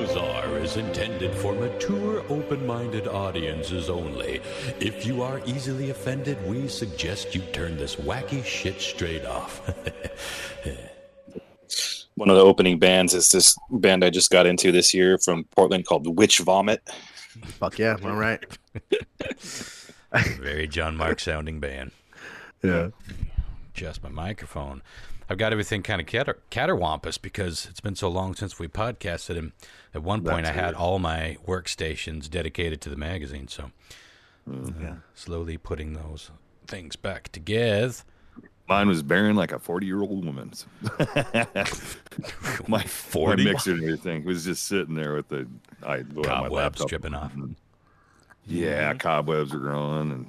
Bizarre is intended for mature, open-minded audiences only. If you are easily offended, we suggest you turn this wacky shit straight off. One of the opening bands is this band I just got into this year from Portland called Witch Vomit. Fuck yeah, all right. Very John Mark sounding band. Yeah. Adjust my microphone. I've got everything kind of caterwampus because it's been so long since we podcasted, and at one point I had all my workstations dedicated to the magazine, so slowly putting those things back together. Mine was bearing like a 40-year-old woman. my 40? My mixer and everything was just sitting there with the cobwebs dripping off. Yeah, cobwebs are growing, and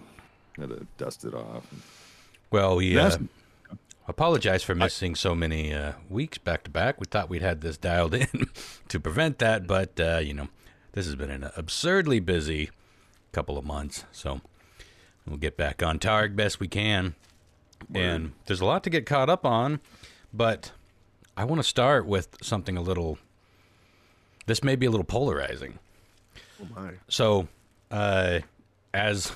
had to dust it off. Well, we apologize for missing so many weeks back to back. We thought we'd had this dialed in to prevent that, but this has been an absurdly busy couple of months, so we'll get back on target best we can. And there's a lot to get caught up on, but I want to start with something this may be a little polarizing. Oh my. So, as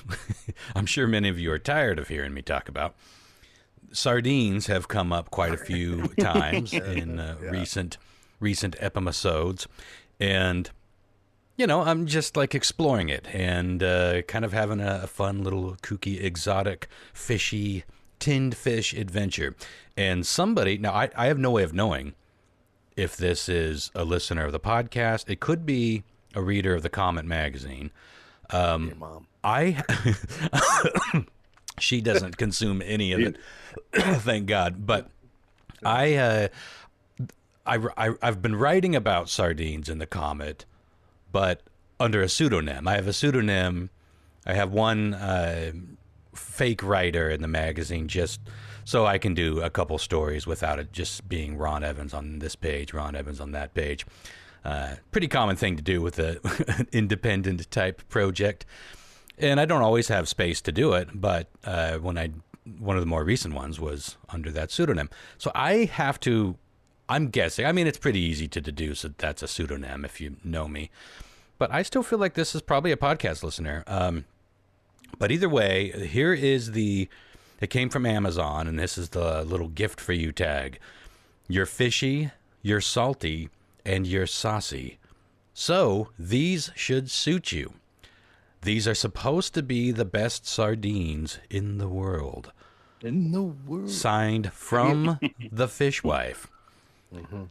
I'm sure many of you are tired of hearing me talk about, sardines have come up quite a few times in recent episodes, and I'm just like exploring it and kind of having a fun little kooky, exotic, fishy, tinned fish adventure. And somebody, now I have no way of knowing if this is a listener of the podcast. It could be a reader of the Comet magazine. Your mom. She doesn't consume any of it, thank God. But I've been writing about sardines in the Comet, but under a pseudonym. I have a pseudonym. I have one fake writer in the magazine just so I can do a couple stories without it just being Ron Evans on this page, Ron Evans on that page. Pretty common thing to do with an independent type project. And I don't always have space to do it, but one of the more recent ones was under that pseudonym. So I'm guessing, I mean, it's pretty easy to deduce that that's a pseudonym if you know me, but I still feel like this is probably a podcast listener. But either way, here is it came from Amazon, and this is the little gift for you tag. You're fishy, you're salty, and you're saucy. So these should suit you. These are supposed to be the best sardines in the world. In the world. Signed from the fishwife. Mm-hmm.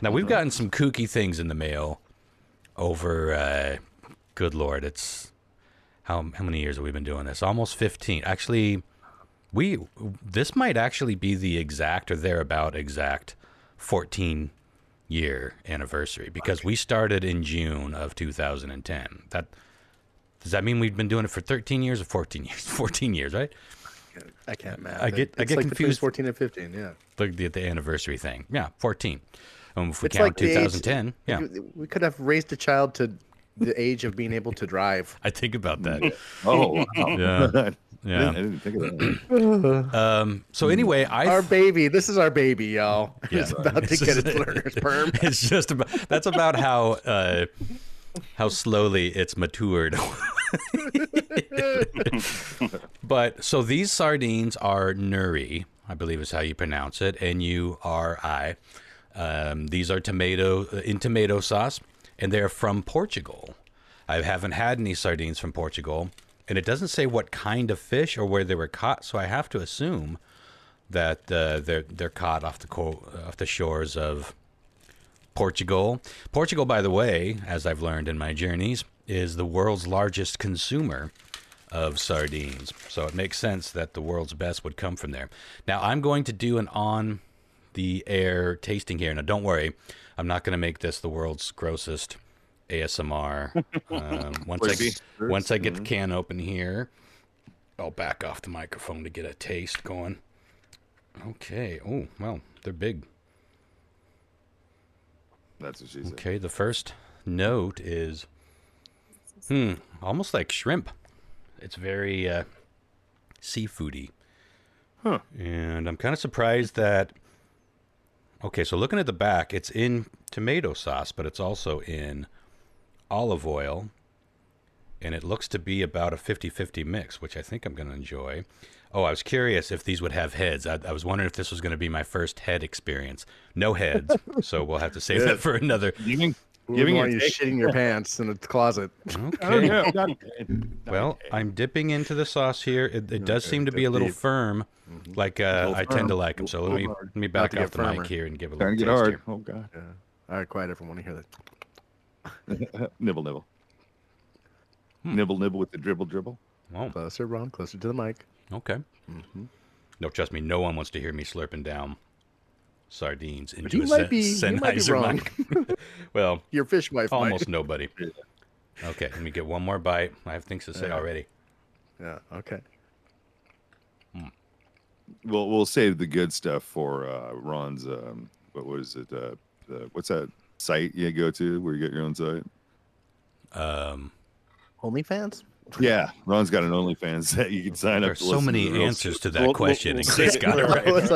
Now, we've gotten some kooky things in the mail over, good Lord, it's, how many years have we been doing this? Almost 15. Actually, this might actually be the exact or thereabout exact 14-year anniversary, because we started in June of 2010. Does that mean we've been doing it for 13 years or 14 years? 14 years, right? I can't math. I get like confused. 14 and 15, yeah. The anniversary thing. Yeah, 14. If we It's count like the 2010, age, yeah. We could have raised a child to the age of being able to drive. I think about that. Oh, wow. Yeah. I didn't think of that. So anyway, This is our baby, y'all. Yeah. It's about to get its learner's perm. It's just that's about how slowly it's matured. But so these sardines are nuri, I believe is how you pronounce it, N-U-R-I. These are in tomato sauce, and they're from Portugal. I haven't had any sardines from Portugal, and it doesn't say what kind of fish or where they were caught, so I have to assume that they're caught off the shores of Portugal. Portugal, by the way, as I've learned in my journeys, is the world's largest consumer of sardines. So it makes sense that the world's best would come from there. Now, I'm going to do an on-the-air tasting here. Now, don't worry. I'm not going to make this the world's grossest ASMR. Once I get the can open here, I'll back off the microphone to get a taste going. Okay. Oh, well, they're big. That's what she said. Okay, the first note is almost like shrimp. It's very seafoody. Huh. And I'm kind of surprised that... Okay, so looking at the back, it's in tomato sauce, but it's also in olive oil, and it looks to be about a 50-50 mix, which I think I'm going to enjoy. Oh, I was curious if these would have heads. I was wondering if this was going to be my first head experience. No heads, so we'll have to save that for another. Giving you shitting your pants in the closet. Okay. Well, I'm dipping into the sauce here. It does seem to be a little firm, like I tend to like them. So let me back off the mic here and give a little Starting to taste get hard. here. Oh god. Yeah. All right, quiet, everyone. Want to hear that? Nibble, nibble. Nibble, nibble with the dribble, dribble. Oh, Closer, Ron. Closer to the mic. okay. No, trust me, no one wants to hear me slurping down sardines into you a might be Sennheiser wrong. mic. Well, Your fish wife. almost nobody. Okay, let me get one more bite. I have things to say already. Yeah. Okay. We'll save the good stuff for Ron's. What was it? What's that site you go to where you get your own site? OnlyFans? Yeah, Ron's got an OnlyFans that you can sign There up. are to so listen to many the real answers shit. to that question, and Chris got it I right. was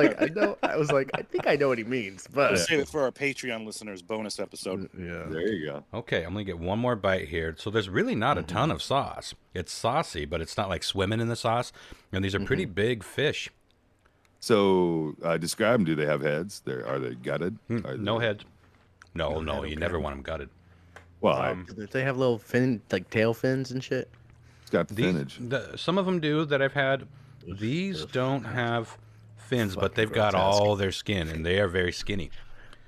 like, I think I know what he means, but We'll save it for our Patreon listeners bonus episode. yeah. There you go. Okay, I'm gonna get one more bite here. So there's really not a ton of sauce. It's saucy, but it's not like swimming in the sauce. And these are pretty big fish. So describe them. Do they have heads? Are they gutted? Are No they- heads. No, you never want them gutted. Well, They have little fin, like tail fins and shit. it's got the These, finnage. some of them do that I've had. These don't have fins, but they've got grotesque. all their skin, and they are very skinny.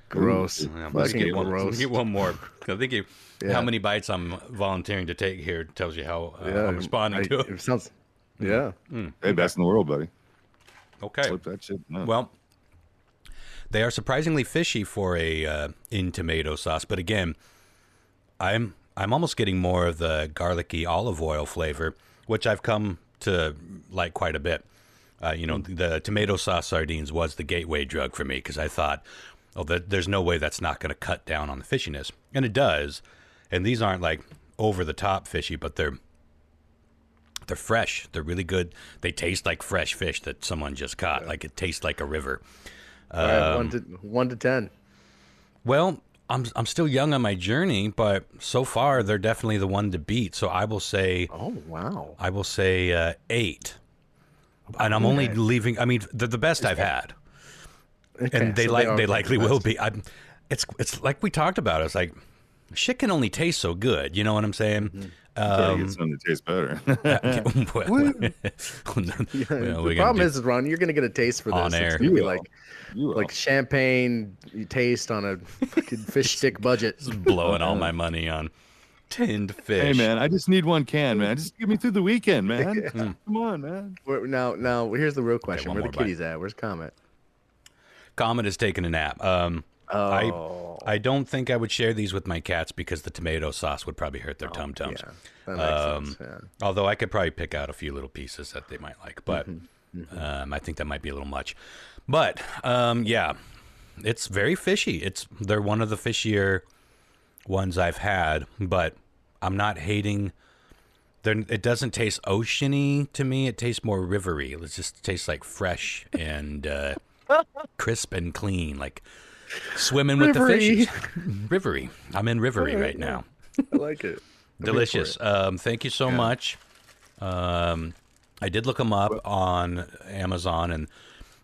Gross. I'm gonna Fucking get one, gross. get one more. I think Yeah. how many bites I'm volunteering to take here tells you how I'm responding to it. It sounds. Yeah. Hey, best in the world, buddy. Okay. Flip that shit. No. Well, they are surprisingly fishy for a in tomato sauce, but again, I'm almost getting more of the garlicky olive oil flavor, which I've come to like quite a bit. The tomato sauce sardines was the gateway drug for me because I thought, there's no way that's not going to cut down on the fishiness, and it does. And these aren't like over the top fishy, but they're fresh. They're really good. They taste like fresh fish that someone just caught. Like it tastes like a river. All right, 1 to 10. Well, I'm still young on my journey, but so far they're definitely the one to beat. So I will say, Oh wow. 8. And I'm only leaving. I mean, they're the best I've had, and they likely will be. It's like we talked about. It's like shit can only taste so good. You know what I'm saying? Try to get something that tastes better. The problem is, Ron, you're gonna get a taste for this. On air. It's gonna be You will. You like champagne you taste on a fucking fish stick budget. blowing all my money on tinned fish. Hey man, I just need one can, man. Just get me through the weekend, man. Come on, man. Now, here's the real question: one where the more kitties at? Where's Comet? Comet is taking a nap. I don't think I would share these with my cats because the tomato sauce would probably hurt their tum tums. Yeah, that makes sense. Yeah. Although I could probably pick out a few little pieces that they might like, but I think that might be a little much. But yeah, it's very fishy. They're one of the fishier ones I've had, but I'm not hating. It doesn't taste oceany to me. It tastes more rivery. It just tastes like fresh and crisp and clean, like swimming with the Rivery. fishes. Rivery. I'm in rivery right now. I like it. Delicious. Thank you so much. I did look them up on Amazon, and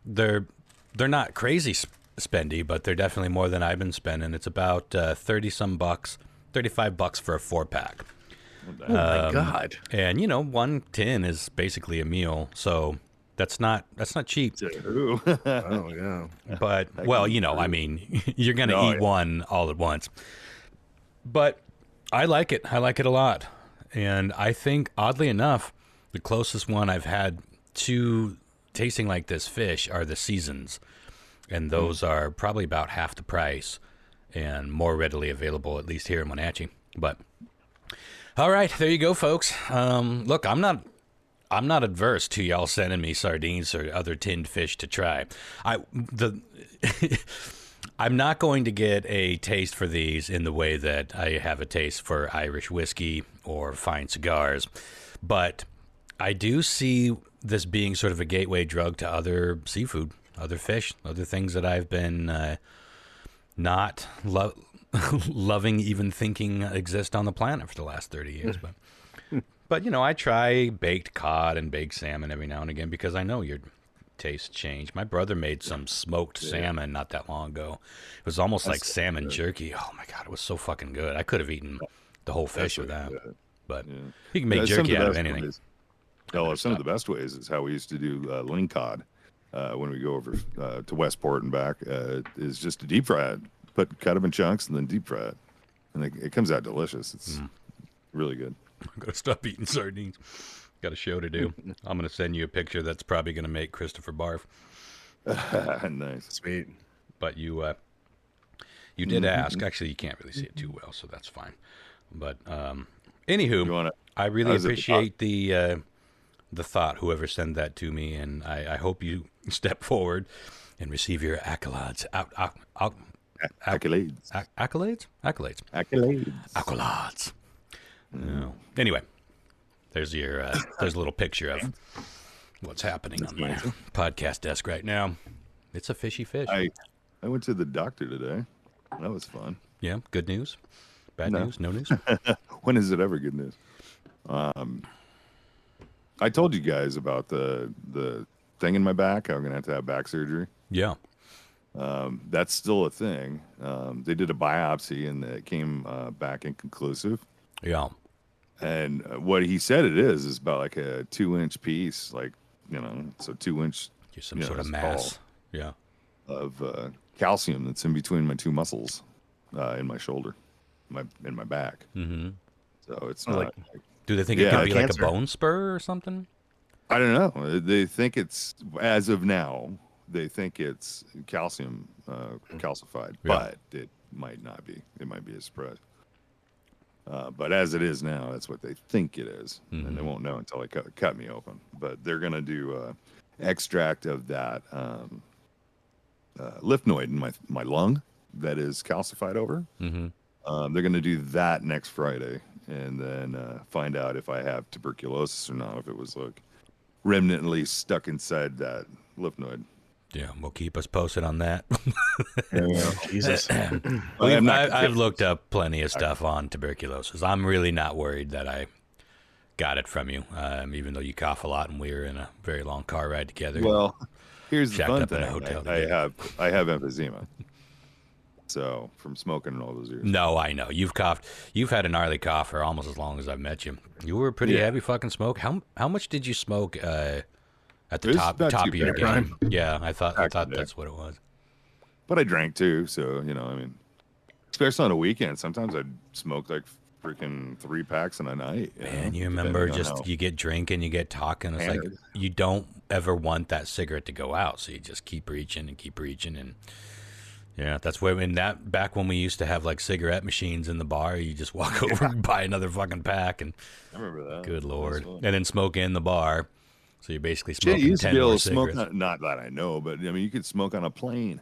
they're not crazy spendy, but they're definitely more than I've been spending. It's about $35 for a 4-pack. Oh my god. And one tin is basically a meal, so that's not cheap. Ooh. Oh yeah. But I mean, you're gonna eat one all at once. But I like it. I like it a lot, and I think oddly enough, the closest one I've had to tasting like this fish are the seasons, and those are probably about half the price and more readily available, at least here in Wenatchee. But all right, there you go, folks. Look, I'm not adverse to y'all sending me sardines or other tinned fish to try. I'm not going to get a taste for these in the way that I have a taste for Irish whiskey or fine cigars, but I do see this being sort of a gateway drug to other seafood, other fish, other things that I've been not loving, even thinking exist on the planet for the last 30 years. But you know, I try baked cod and baked salmon every now and again because I know your tastes change. My brother made some smoked salmon not that long ago. It was almost like salmon jerky. Oh my God, it was so fucking good. I could have eaten the whole fish with that. But you can make jerky out of anything. Some of the best ways is how we used to do ling cod when we go over to Westport and back. Is just to deep fry it, cut them in chunks, and then deep fry it, and it comes out delicious. It's really good. I'm gonna stop eating sardines. Got a show to do. I'm gonna send you a picture that's probably gonna make Christopher barf. Nice, sweet. But you did ask. Actually, you can't really see it too well, so that's fine. But anywho, I really appreciate the thought. Whoever sent that to me, and I hope you step forward and receive your accolades. Accolades. Accolades. No. Anyway, there's a little picture of what's happening on my podcast desk right now. It's a fishy fish. I went to the doctor today. That was fun. Yeah, good news. Bad news? No news? When is it ever good news? I told you guys about the thing in my back. I'm gonna have to have back surgery. Yeah. That's still a thing. They did a biopsy and it came back inconclusive. Yeah. And what he said it is about like a 2-inch piece, like, you know, so 2-inch. Some sort of mass. Yeah. Of calcium that's in between my two muscles in my shoulder, in my back. Mm-hmm. So it's not. Do they think it could be like a bone spur or something? I don't know. They think it's, as of now, they think it's calcium calcified, but it might not be. It might be a surprise. But as it is now, that's what they think it is. And they won't know until they cut me open. But they're going to do extract of that lipnoid in my lung that is calcified over. Mm-hmm. They're going to do that next Friday and then find out if I have tuberculosis or not, if it was like remnantly stuck inside that lipnoid. Yeah, we'll keep us posted on that. Jesus. I've looked up plenty of stuff on tuberculosis. I'm really not worried that I got it from you, even though you cough a lot and we were in a very long car ride together. Well, here's the fun up thing. In a hotel I have emphysema. So from smoking all those years. No, I know. You've coughed. You've had a gnarly cough for almost as long as I've met you. You were a pretty heavy fucking smoke. How much did you smoke at the top of your game? Yeah, I thought that's what it was. But I drank too, so you know, I mean, especially on a weekend, sometimes I'd smoke like freaking 3 packs in a night. Man, you remember you get drinking, you get talking. It's like you don't ever want that cigarette to go out, so you just keep reaching and yeah, that's where back when we used to have like cigarette machines in the bar, you just walk over and buy another fucking pack, and I remember that. Good Lord, and then smoke in the bar. So you're basically smoking you used 10 to be able more to smoke cigarettes. not that I know, but I mean, you could smoke on a plane.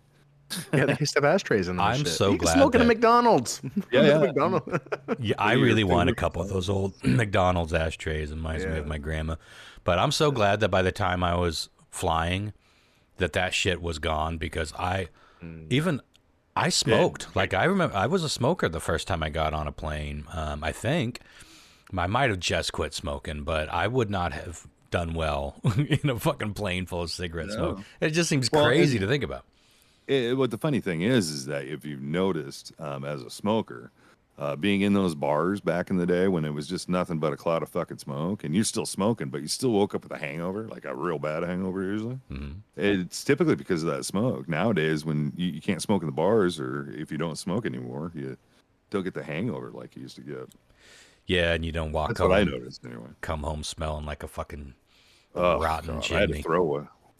Yeah, they used to have ashtrays in them. I'm so you glad can smoke in a that- McDonald's. Yeah. McDonald's. Yeah, I really want a couple of those old McDonald's ashtrays. It reminds me of my grandma. But I'm so glad that by the time I was flying, that shit was gone, because I smoked. Like, I remember I was a smoker the first time I got on a plane. I think I might have just quit smoking, but I would not have done well in a fucking plane full of cigarette smoke. It just seems crazy to think about. What the funny thing is that if you've noticed, as a smoker, being in those bars back in the day when it was just nothing but a cloud of fucking smoke, and you're still smoking, but you still woke up with a hangover, like a real bad hangover usually. Mm-hmm. It's typically because of that smoke. Nowadays, when you can't smoke in the bars, or if you don't smoke anymore, you don't get the hangover like you used to get. Yeah, and you don't walk That's home. what I noticed anyway. Come home smelling like a fucking rotten chimney.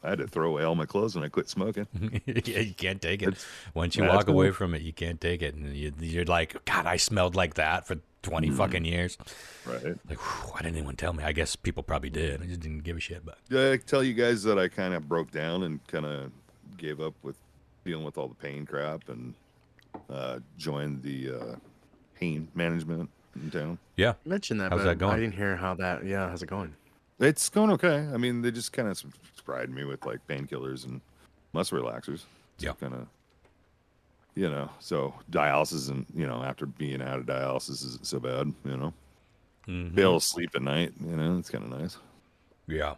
I had to throw away all my clothes when I quit smoking. Yeah, you can't take it. Once you walk away from it, you can't take it. And you're like, God, I smelled like that for 20 fucking years. Right. Like, why didn't anyone tell me? I guess people probably did. I just didn't give a shit. But Did I tell you guys that I kind of broke down and kind of gave up with dealing with all the pain crap and joined the pain management in town? yeah. You mentioned that, How's but that going? I didn't hear how that. Yeah, how's it going? It's going okay. I mean, they just kind of subscribed me with like painkillers and muscle relaxers. Yeah. Kind of so dialysis and, after being out of dialysis isn't so bad, Mm-hmm. Be able to sleep at night, it's kind of nice. Yeah.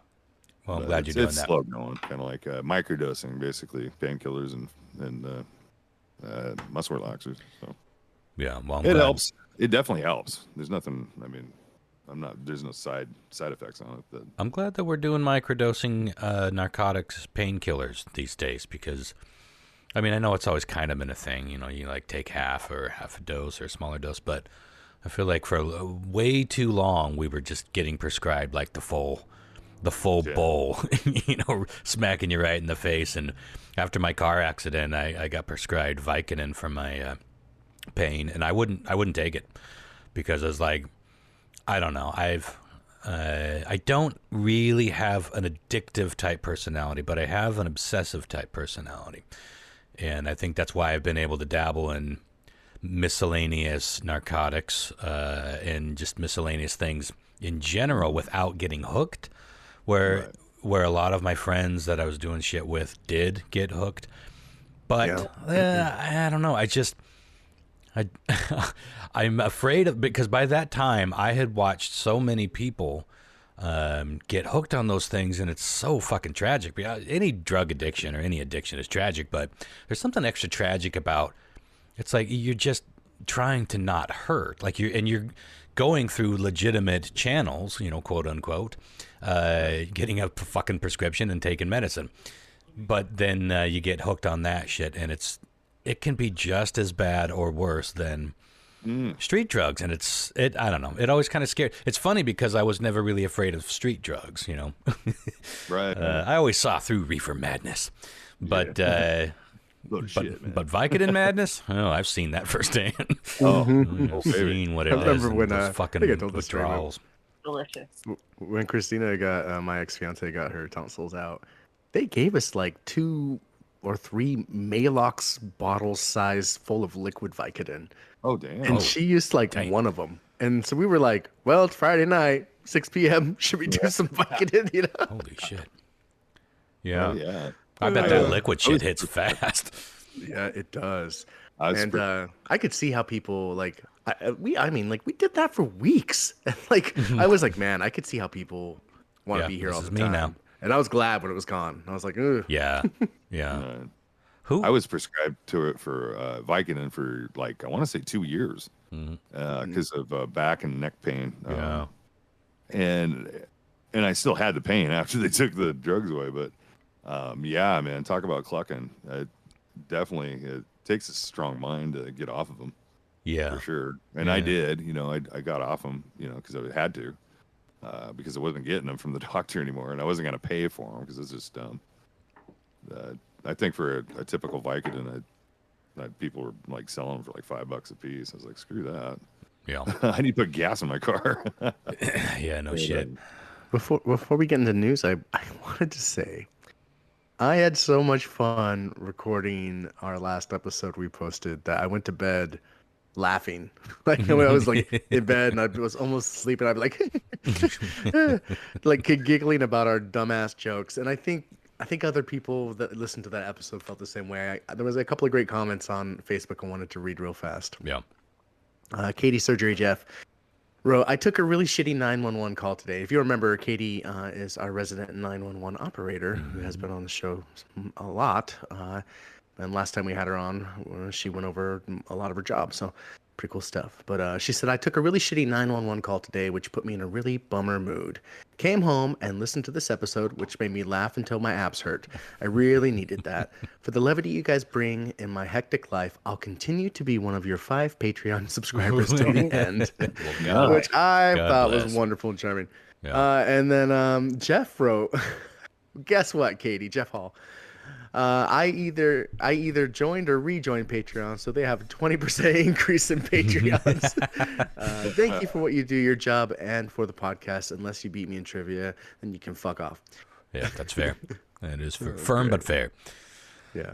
Well, I'm But glad you're doing it's that. slow going, kind of like microdosing, basically, painkillers and muscle relaxers. So Yeah. Well, I'm it glad. helps. It definitely helps. There's nothing, there's no side effects on it. I'm glad that we're doing microdosing narcotics, painkillers these days because, I know it's always kind of been a thing. You like take half a dose or a smaller dose, but I feel like for way too long we were just getting prescribed like the full bowl, smacking you right in the face. And after my car accident, I got prescribed Vicodin for my pain, and I wouldn't take it because I was like, I don't know, I don't really have an addictive type personality, but I have an obsessive type personality, and I think that's why I've been able to dabble in miscellaneous narcotics and just miscellaneous things in general without getting hooked, where a lot of my friends that I was doing shit with did get hooked. But I don't know, I'm afraid of, because by that time I had watched so many people get hooked on those things, and it's so fucking tragic. Any drug addiction or any addiction is tragic, but there's something extra tragic about, it's like you're just trying to not hurt, like you're going through legitimate channels, quote unquote, getting a fucking prescription and taking medicine, but then you get hooked on that shit, and it can be just as bad or worse than street drugs. And I don't know, it always kind of scared. It's funny because I was never really afraid of street drugs, Right. I always saw through reefer madness, but Shit, man. but Vicodin madness, oh, I've seen that firsthand. I've seen what it I is. remember and when, those I fucking think I told this story, but- withdrawals. Delicious. When Christina got my ex-fiance got her tonsils out, they gave us like 2 or 3 Maalox bottles size full of liquid Vicodin, Oh, damn. and she used like dang. one of them. And so we were like, well, it's Friday night, 6 p.m. Should we do some Vicodin? Holy shit. Yeah. Oh, yeah. I bet that liquid shit hits fast. Yeah, it does. I was And I could see how people like we did that for weeks. And like I was like, man, I could see how people want to Yeah, be here this all is the me time. now. And I was glad when it was gone. I was like, ugh. Yeah. Yeah. Who? I was prescribed to it for Vicodin for like, I want to say 2 years because of back and neck pain. Yeah. And I still had the pain after they took the drugs away. But yeah, man, talk about clucking. It takes a strong mind to get off of them. Yeah. For sure. And I did, I got off them, because I had to, because I wasn't getting them from the doctor anymore, and I wasn't going to pay for them because it's just dumb. I think for a typical Vicodin, people were like selling them for like $5 a piece. I was like, screw that. Yeah. I need to put gas in my car. Yeah, no shit. Before we get into news, I wanted to say I had so much fun recording our last episode we posted that I went to bed laughing. Like I was like in bed and I was almost sleeping. I'd be like like giggling about our dumbass jokes. And I think other people that listened to that episode felt the same way. There was a couple of great comments on Facebook I wanted to read real fast. Yeah. Katie Surgery Jeff wrote, I took a really shitty 911 call today. If you remember, Katie is our resident 911 operator who has been on the show a lot. And last time we had her on, she went over a lot of her job. So pretty cool stuff. But she said, I took a really shitty 911 call today, which put me in a really bummer mood. Came home and listened to this episode, which made me laugh until my abs hurt. I really needed that. For the levity you guys bring in my hectic life, I'll continue to be one of your 5 Patreon subscribers till the end, which I thought was wonderful and charming. Yeah. And then Jeff wrote, guess what, Katie? Jeff Hall. I either joined or rejoined Patreon, so they have a 20% increase in Patreons. Thank you for what you do, your job, and for the podcast. Unless you beat me in trivia, then you can fuck off. Yeah, that's fair. That is firm but fair. Yeah.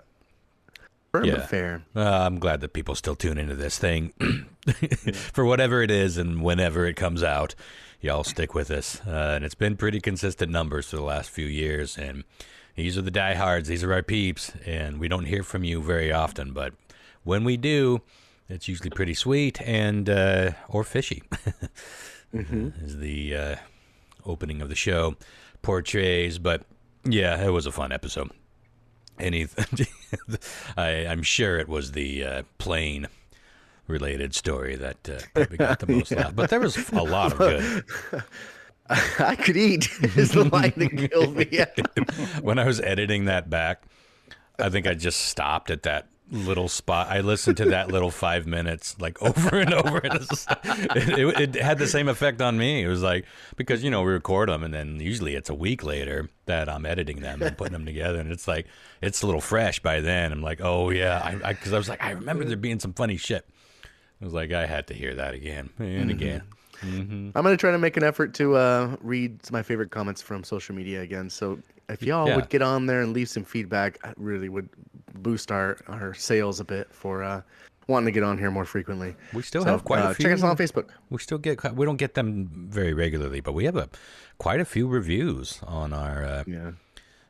Firm but fair. I'm glad that people still tune into this thing for whatever it is and whenever it comes out. Y'all stick with us. And it's been pretty consistent numbers for the last few years. And these are the diehards. These are our peeps. And we don't hear from you very often, but when we do, it's usually pretty sweet and or fishy. Is the opening of the show portrays. But yeah, it was a fun episode. I'm sure it was the plane related story that probably got the most laugh. But there was a lot of good. I could eat is the line that killed me. When I was editing that back, I think I just stopped at that little spot. I listened to that little 5 minutes like over and over. It had the same effect on me. It was like, because, we record them and then usually it's a week later that I'm editing them and putting them together. And it's like, it's a little fresh by then. I'm like, oh yeah. Because I was like, I remember there being some funny shit. I was like, I had to hear that again and again. I'm going to try to make an effort to read my favorite comments from social media again. So if y'all would get on there and leave some feedback, I really would boost our sales a bit for wanting to get on here more frequently. We still have quite a few. Check us out on Facebook. We don't get them very regularly, but we have quite a few reviews on our.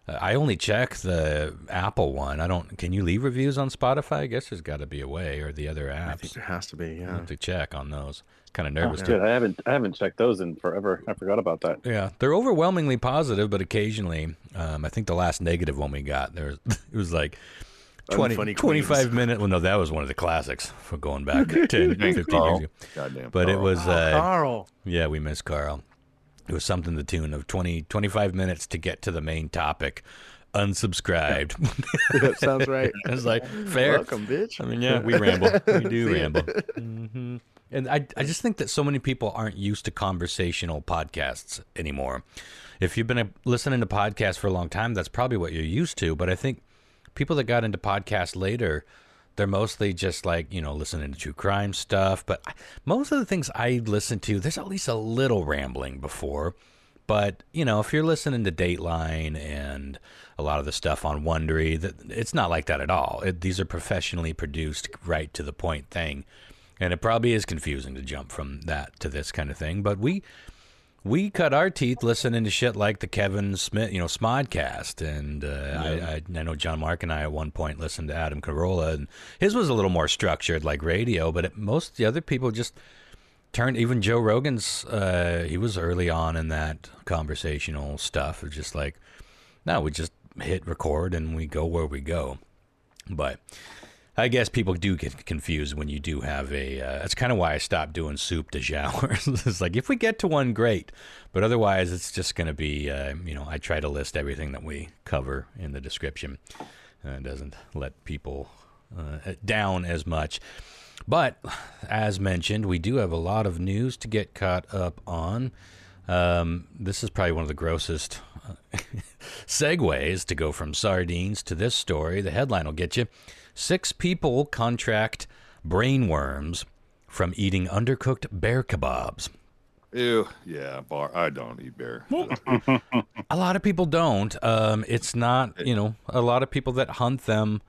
I only check the Apple one. Can you leave reviews on Spotify? I guess there's got to be a way, or the other apps. I think there has to be. Yeah. I have to check on those. Kind of nervous. Good. I haven't checked those in forever. I forgot about that. Yeah, they're overwhelmingly positive, but occasionally, I think the last negative one we got it was like 25 minutes. Well, no, that was one of the classics for going back 10, 15 years ago. Goddamn. But it was Carl. Yeah, we miss Carl. It was something to the tune of 25 minutes to get to the main topic. Unsubscribed. That sounds right. I was like, fair. Welcome, bitch. I mean, yeah, we ramble. We do ramble. Mm-hmm. And I just think that so many people aren't used to conversational podcasts anymore. If you've been listening to podcasts for a long time, that's probably what you're used to. But I think people that got into podcasts later, they're mostly just like, listening to true crime stuff. But most of the things I listen to, there's at least a little rambling before. But, if you're listening to Dateline and a lot of the stuff on Wondery, it's not like that at all. These are professionally produced, right to the point thing. And it probably is confusing to jump from that to this kind of thing. But we cut our teeth listening to shit like the Kevin Smith, Smodcast. And I know John Mark and I at one point listened to Adam Carolla. And his was a little more structured like radio. But most of the other people just turned, even Joe Rogan's, he was early on in that conversational stuff. It was just like, no, we just hit record and we go where we go. But I guess people do get confused when you do have that's kind of why I stopped doing soup de jour. It's like, if we get to one, great. But otherwise, it's just going to be, I try to list everything that we cover in the description. It doesn't let people down as much. But as mentioned, we do have a lot of news to get caught up on. This is probably one of the grossest segues to go from sardines to this story. The headline will get you. 6 people contract brain worms from eating undercooked bear-kabobs. Ew, yeah, I don't eat bear. A lot of people don't. It's not, a lot of people that hunt them,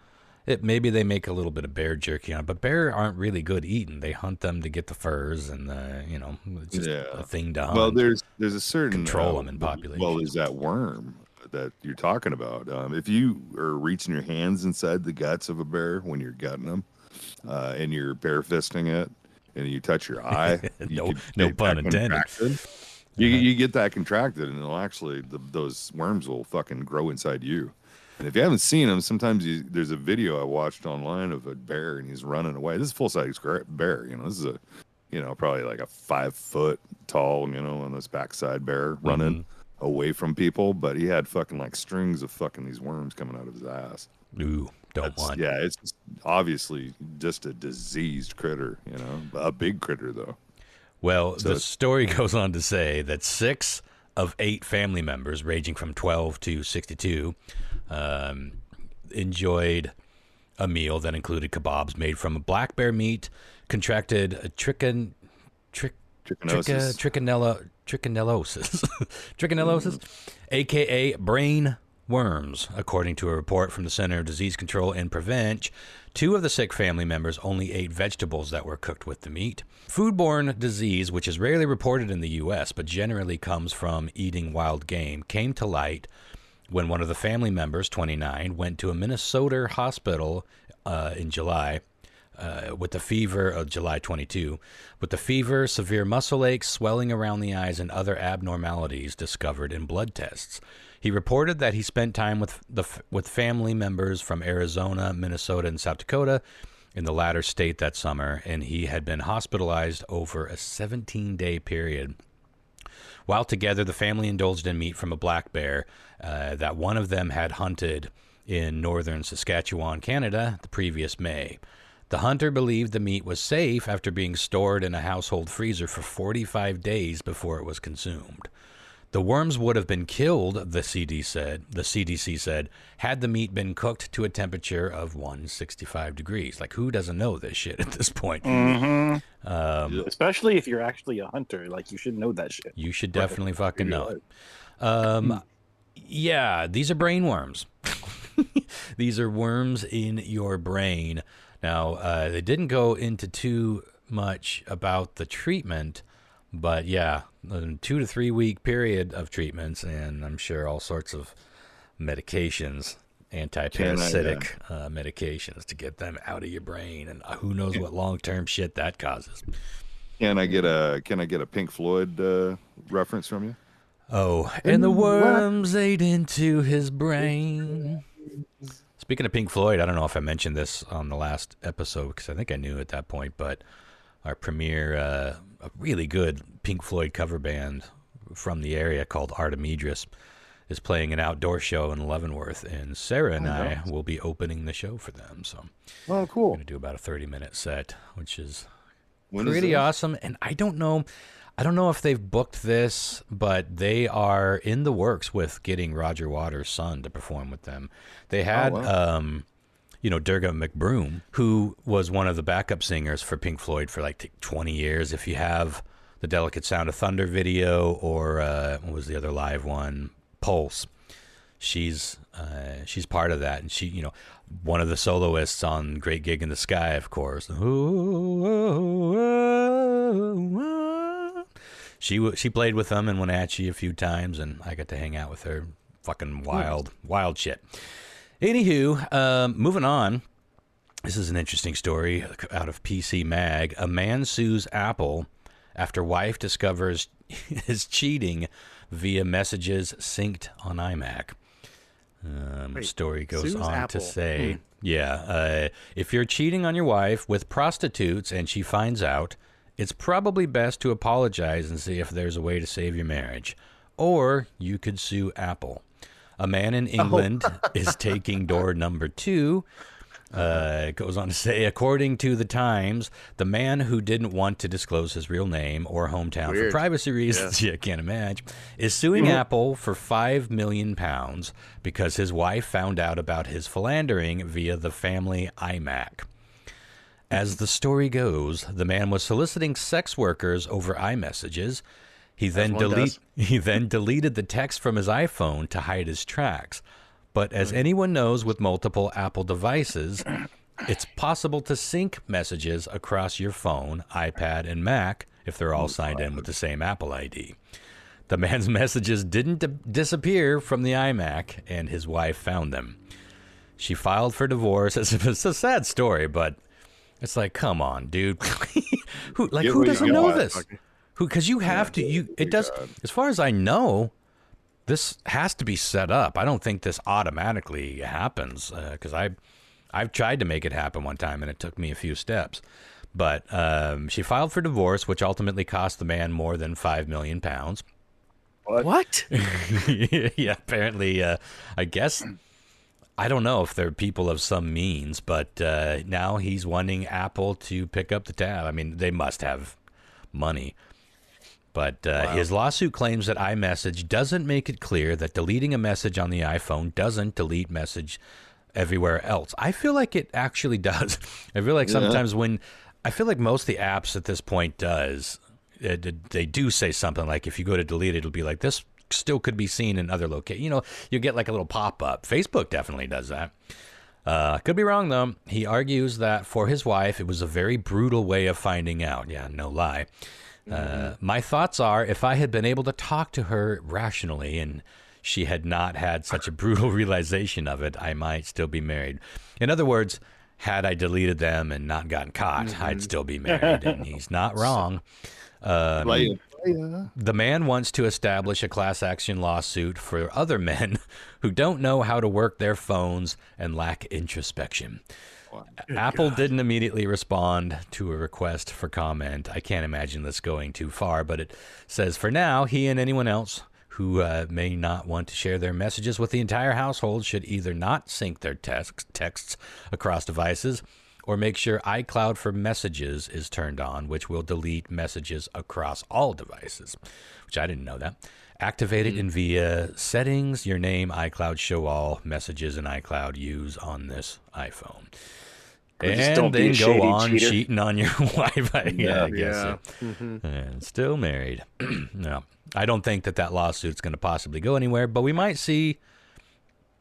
maybe they make a little bit of bear jerky on it, but bear aren't really good eating. They hunt them to get the furs and it's just a thing to hunt. Well, there's a certain control them in population. Well, there's that worm that you're talking about. If you are reaching your hands inside the guts of a bear when you're gutting them, and you're bare fisting it, and you touch your eye, no pun intended. You get that contracted, and it'll actually those worms will fucking grow inside you. And if you haven't seen them, sometimes there's a video I watched online of a bear and he's running away. This is full size bear. This is probably like a 5 foot tall, on this backside bear running away from people, but he had fucking like strings of fucking these worms coming out of his ass. Ooh, don't want. Yeah, it's obviously just a diseased critter, a big critter though. Well, so the story goes on to say that 6 of 8 family members, ranging from 12 to 62, enjoyed a meal that included kebabs made from black bear meat, contracted a trichonellosis, aka brain worms, according to a report from the Center of Disease Control and Prevention. 2 of the sick family members only ate vegetables that were cooked with the meat. Foodborne disease, which is rarely reported in the U.S. but generally comes from eating wild game, came to light when one of the family members, 29, went to a Minnesota hospital in July with the fever, July 22, with the fever, severe muscle aches, swelling around the eyes, and other abnormalities discovered in blood tests. He reported that he spent time with family members from Arizona, Minnesota, and South Dakota in the latter state that summer, and he had been hospitalized over a 17-day period. While together, the family indulged in meat from a black bear that one of them had hunted in northern Saskatchewan, Canada, the previous May. The hunter believed the meat was safe after being stored in a household freezer for 45 days before it was consumed. The worms would have been killed, the CDC said, had the meat been cooked to a temperature of 165 degrees. Like, who doesn't know this shit at this point? Mm-hmm. Especially if you're actually a hunter. Like, you should know that shit. You should definitely fucking know it. Yeah, these are brain worms. These are worms in your brain. Now, they didn't go into too much about the treatment, but yeah, a 2 to 3 week period of treatments, and I'm sure all sorts of medications, anti-parasitic medications to get them out of your brain, and who knows what long-term shit that causes. Can I get a Pink Floyd reference from you? Oh, and the worms ate into his brain. Speaking of Pink Floyd, I don't know if I mentioned this on the last episode because I think I knew at that point, but our premier, a really good Pink Floyd cover band from the area called Artemidris is playing an outdoor show in Leavenworth, and Sarah and I will be opening the show for them. So, cool. We're going to do about a 30-minute set, which is pretty awesome. And I don't know if they've booked this, but they are in the works with getting Roger Waters' son to perform with them. They had, Durga McBroom, who was one of the backup singers for Pink Floyd for like 20 years. If you have the Delicate Sound of Thunder video or what was the other live one, Pulse, she's part of that, and she, one of the soloists on Great Gig in the Sky, of course. She played with them in Wenatchee a few times, and I got to hang out with her. Fucking wild shit. Anywho, moving on. This is an interesting story out of PC Mag. A man sues Apple after wife discovers his cheating via messages synced on iMac. Story goes on Apple. to say, if you're cheating on your wife with prostitutes and she finds out, it's probably best to apologize and see if there's a way to save your marriage. Or you could sue Apple. A man in England is taking door number 2. It goes on to say, according to the Times, the man who didn't want to disclose his real name or hometown for privacy reasons, I can't imagine, is suing Apple for £5 million because his wife found out about his philandering via the family iMac. As the story goes, the man was soliciting sex workers over iMessages. He then deleted the text from his iPhone to hide his tracks. But as anyone knows with multiple Apple devices, it's possible to sync messages across your phone, iPad, and Mac if they're all signed in with the same Apple ID. The man's messages didn't disappear from the iMac, and his wife found them. She filed for divorce. It's a sad story, but it's like, come on, dude. Who doesn't know this? Because you have to. It does. As far as I know, this has to be set up. I don't think this automatically happens because I've tried to make it happen one time and it took me a few steps. But she filed for divorce, which ultimately cost the man more than £5 million. What? Yeah, apparently, I guess. I don't know if they're people of some means, but now he's wanting Apple to pick up the tab. I mean, they must have money. But his lawsuit claims that iMessage doesn't make it clear that deleting a message on the iPhone doesn't delete message everywhere else. I feel like it actually does. I feel like sometimes I feel like most of the apps at this point they do say something like if you go to delete it, it'll be like this still could be seen in other locations. You get like a little pop-up. Facebook definitely does that. Could be wrong, though. He argues that for his wife, it was a very brutal way of finding out. Yeah, no lie. My thoughts are, if I had been able to talk to her rationally and she had not had such a brutal realization of it, I might still be married. In other words, had I deleted them and not gotten caught, I'd still be married. And he's not wrong. The man wants to establish a class action lawsuit for other men who don't know how to work their phones and lack introspection. Apple didn't immediately respond to a request for comment. I can't imagine this going too far, but it says for now, he and anyone else who may not want to share their messages with the entire household should either not sync their texts across devices or make sure iCloud for Messages is turned on, which will delete messages across all devices, which I didn't know that. Activate it in via settings, your name, iCloud, show all messages in iCloud use on this iPhone. And then go on cheater. Cheating on your Wi-Fi. Yeah, I guess so. And still married. No, I don't think that lawsuit's going to possibly go anywhere, but we might see,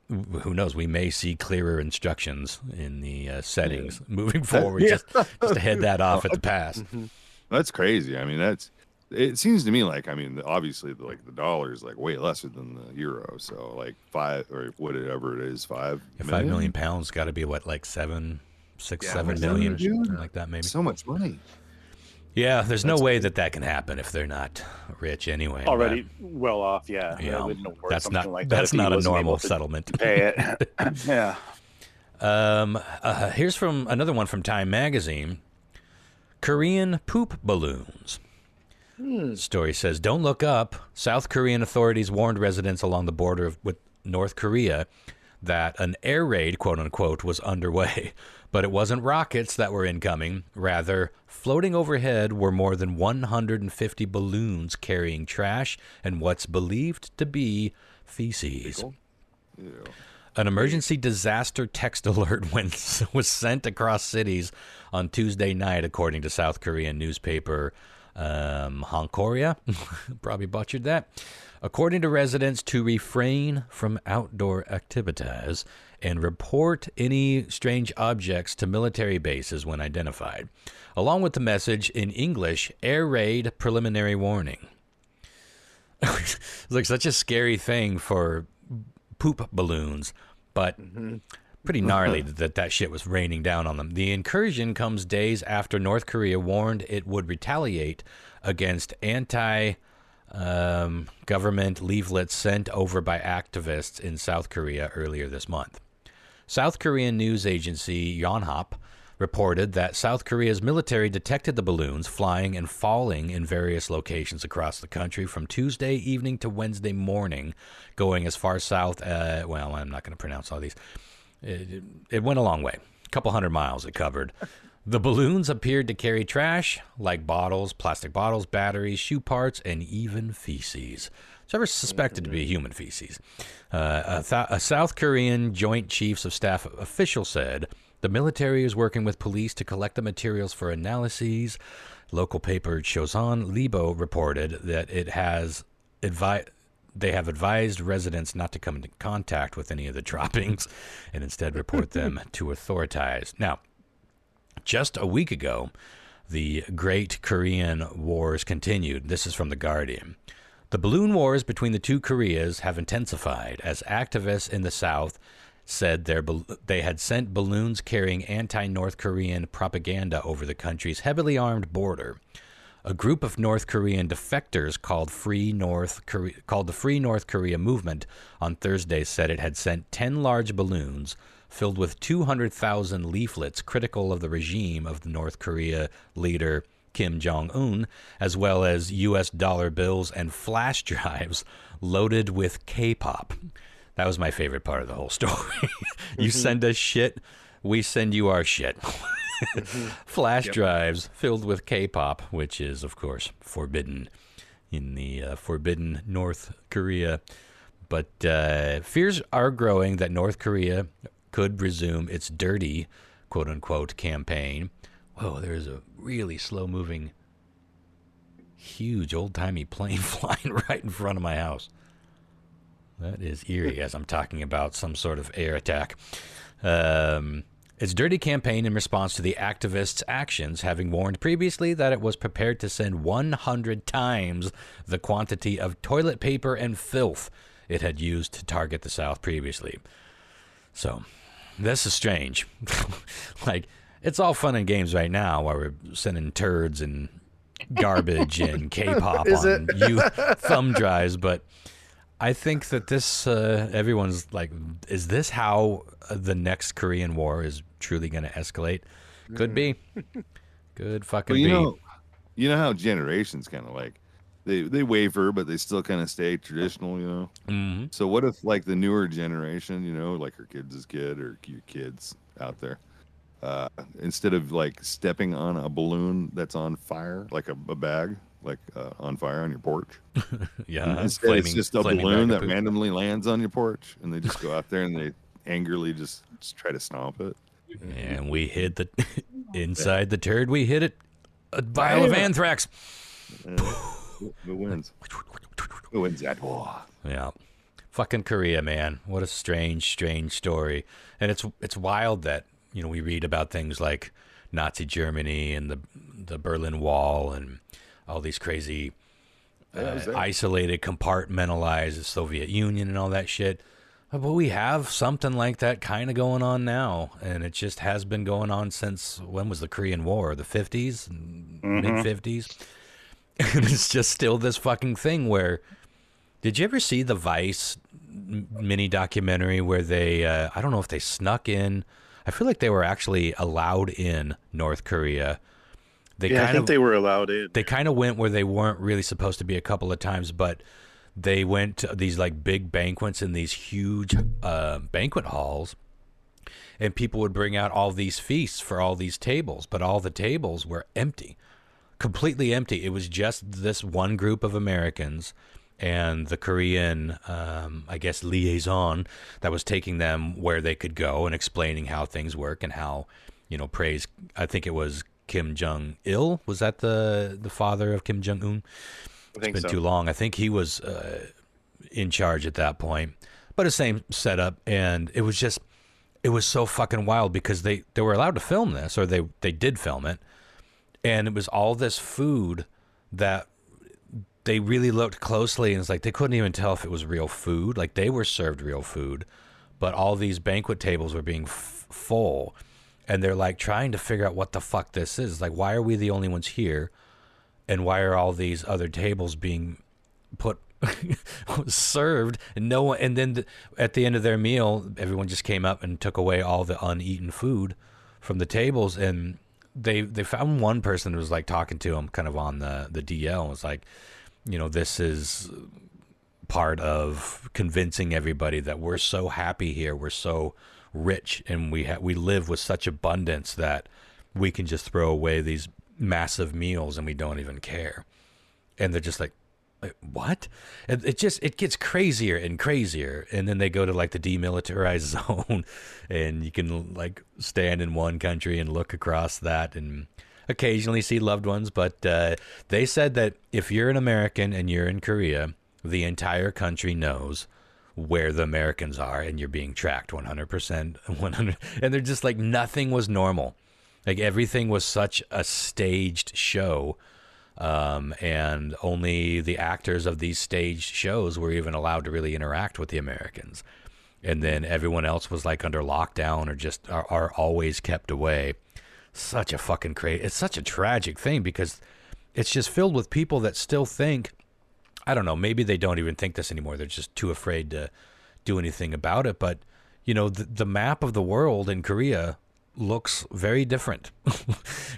who knows, we may see clearer instructions in the settings moving forward, just to head that off at the pass. That's crazy. I mean, it seems to me like, I mean, obviously the dollar is like way lesser than the euro. So like 5 or whatever it is, 5 5 million pounds got to be what, like 7 million, something like that, maybe. So much money. Yeah, there's no way that can happen if they're not rich anyway. Already well off, yeah. That's not a normal settlement. To pay it. Yeah. Here's from another one from Time Magazine. Korean poop balloons. Story says, don't look up. South Korean authorities warned residents along the border with North Korea that an air raid, quote unquote, was underway. But it wasn't rockets that were incoming. Rather, floating overhead were more than 150 balloons carrying trash and what's believed to be feces. Yeah. An emergency disaster text alert was sent across cities on Tuesday night, according to South Korean newspaper Hankorea. Probably butchered that. According to residents, to refrain from outdoor activities and report any strange objects to military bases when identified. Along with the message in English, air raid preliminary warning. It's like such a scary thing for poop balloons, but pretty gnarly that shit was raining down on them. The incursion comes days after North Korea warned it would retaliate against government leaflets sent over by activists in South Korea earlier this month. South Korean news agency Yonhap reported that South Korea's military detected the balloons flying and falling in various locations across the country from Tuesday evening to Wednesday morning, going as far south, well, I'm not going to pronounce all these. It went a long way. A couple 100 miles it covered. The balloons appeared to carry trash like bottles, plastic bottles, batteries, shoe parts, and even feces. It's ever suspected to be human feces. A South Korean Joint Chiefs of Staff official said the military is working with police to collect the materials for analyses. Local paper Chosun Libo reported that they have advised residents not to come into contact with any of the droppings and instead report them to authorities. Now, just a week ago, the Great Korean Wars continued. This is from The Guardian. The balloon wars between the two Koreas have intensified as activists in the South said they had sent balloons carrying anti-North Korean propaganda over the country's heavily armed border. A group of North Korean defectors called the Free North Korea movement on Thursday said it had sent 10 large balloons filled with 200,000 leaflets critical of the regime of the North Korea leader Kim Jong-un, as well as U.S. dollar bills and flash drives loaded with K-pop. That was my favorite part of the whole story. You send us shit, we send you our shit. Flash drives filled with K-pop, which is, of course, forbidden in the forbidden North Korea. But fears are growing that North Korea could resume its dirty, quote-unquote, campaign. Whoa, there's a really slow-moving, huge, old-timey plane flying right in front of my house. That is eerie as I'm talking about some sort of air attack. Its dirty campaign in response to the activists' actions, having warned previously that it was prepared to send 100 times the quantity of toilet paper and filth it had used to target the South previously. So, this is strange. Like, it's all fun and games right now while we're sending turds and garbage and K-pop on you thumb drives, but I think that this everyone's like, is this how the next Korean War is truly going to escalate? Could be. Could fucking be. You know how generations kind of like they waver, but they still kind of stay traditional, you know. Mm-hmm. So what if like the newer generation, you know, like your kids' kid or your kids out there, instead of like stepping on a balloon that's on fire, like a bag, like on fire on your porch. Yeah, instead it's just a balloon that randomly lands on your porch, and they just go out there and they angrily just try to stomp it. And we hid the inside the turd. We hit it. A vial of anthrax. Who wins? Who wins that war? Yeah. Fucking Korea, man. What a strange, strange story. And it's wild that, you know, we read about things like Nazi Germany and the Berlin Wall and all these crazy isolated, compartmentalized Soviet Union and all that shit. But we have something like that kind of going on now, and it just has been going on since, when was the Korean War? The 50s? Mid-50s? And it's just still this fucking thing where, did you ever see the Vice mini documentary where they, I don't know if they snuck in, I feel like they were actually allowed in North Korea. I think they were allowed in. They kind of went where they weren't really supposed to be a couple of times, but they went to these like big banquets in these huge banquet halls, and people would bring out all these feasts for all these tables, but all the tables were empty, completely empty. It was just this one group of Americans and the Korean, I guess, liaison that was taking them where they could go and explaining how things work and how, you know, praise. I think it was Kim Jong-il. Was that the father of Kim Jong-un? It's been too long. I think he was in charge at that point. But the same setup, and it was so fucking wild because they were allowed to film this, or they did film it, and it was all this food that they really looked closely, and it's like they couldn't even tell if it was real food. Like, they were served real food, but all these banquet tables were being full, and they're like trying to figure out what the fuck this is. Like, why are we the only ones here? And why are all these other tables being put served and no one? And then at the end of their meal, everyone just came up and took away all the uneaten food from the tables. And they found one person who was like talking to them kind of on the DL, and was like, you know, this is part of convincing everybody that we're so happy here, we're so rich, and we live with such abundance that we can just throw away these massive meals and we don't even care. And they're just like what? And it gets crazier and crazier. And then they go to like the demilitarized zone, and you can like stand in one country and look across that and occasionally see loved ones. But they said that if you're an American and you're in Korea, the entire country knows where the Americans are, and you're being tracked 100%. And they're just like, nothing was normal. Like, everything was such a staged show, and only the actors of these staged shows were even allowed to really interact with the Americans. And then everyone else was like under lockdown or just are always kept away. Such a fucking crazy. It's such a tragic thing because it's just filled with people that still think, I don't know, maybe they don't even think this anymore. They're just too afraid to do anything about it. But, you know, the map of the world in Korea looks very different.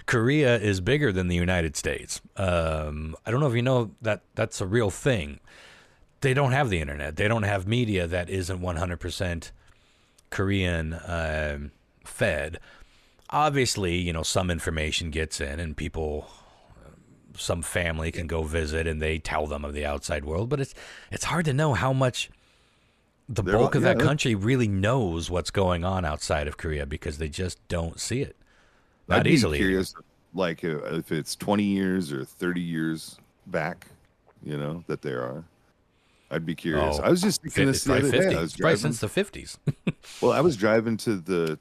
Korea is bigger than the United States. I don't know if you know that that's a real thing. They don't have the internet. They don't have media that isn't 100% Korean fed. Obviously, you know, some information gets in and people, some family can go visit and they tell them of the outside world, but it's hard to know how much the bulk of that country really knows what's going on outside of Korea because they just don't see it. Not easily. I'd be curious, like, if it's 20 years or 30 years back, you know, that there are. I'd be curious. I was just thinking this the other day. I was driving, since the 50s. Well, I was driving to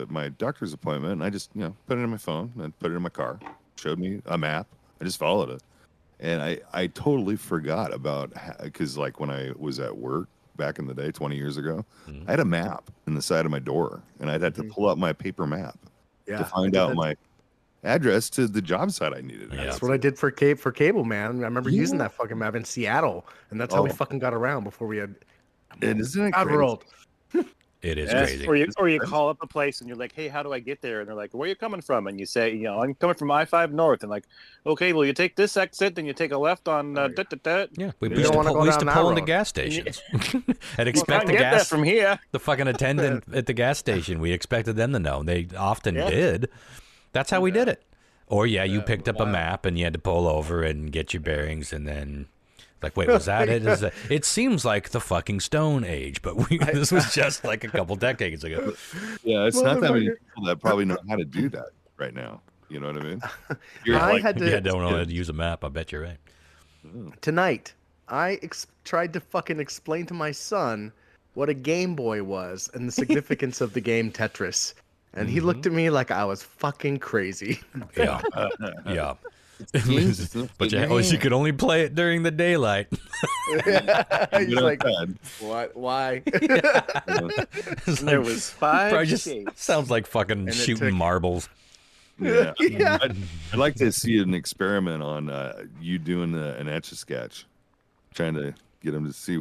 my doctor's appointment, and I just, you know, put it in my phone and put it in my car. Showed me a map. I just followed it, and I totally forgot about, because like when I was at work back in the day, 20 years ago, I had a map in the side of my door, and I'd have to pull up my paper map to find out my address to the job site I needed. Yeah. That's what I did for cable, man. I remember using that fucking map in Seattle, and that's how we fucking got around before we had. Isn't it crazy? World. It is crazy. Or you call up a place and you're like, hey, how do I get there? And they're like, where are you coming from? And you say, I'm coming from I-5 North. And like, okay, well, you take this exit, then you take at Yeah, we used to pull into gas stations and expect that from here. The fucking attendant at the gas station, we expected them to know. They often did. That's how we did it. Or you picked up a map and you had to pull over and get your bearings, and then like, wait, was that it? It seems like the fucking Stone Age, but this was just like a couple decades ago. Yeah, it's not that many people that probably know how to do that right now. You know what I mean? Don't know how to use a map. I bet you're right. Tonight, I tried to fucking explain to my son what a Game Boy was and the significance of the game Tetris. And he looked at me like I was fucking crazy. Yeah. Yeah. But you could only play it during the daylight. He's like, what? Why? There was 5 shapes. Sounds like fucking shooting marbles. Yeah. I'd like to see an experiment on you doing an Etch-a-Sketch, trying to get them to see.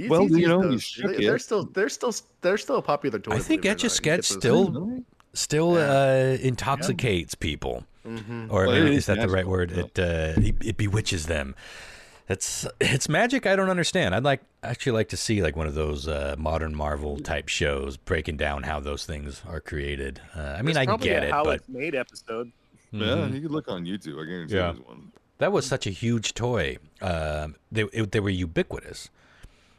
Well, they're still a popular toy. I think Etch-a-Sketch still intoxicates people. Or is that the right word? It bewitches them. It's magic I don't understand. I'd actually like to see like one of those modern Marvel type shows breaking down how those things are created. I mean, I get it, but it's made episode. Yeah, you could look on YouTube. I guarantee there's one. That was such a huge toy. They were ubiquitous.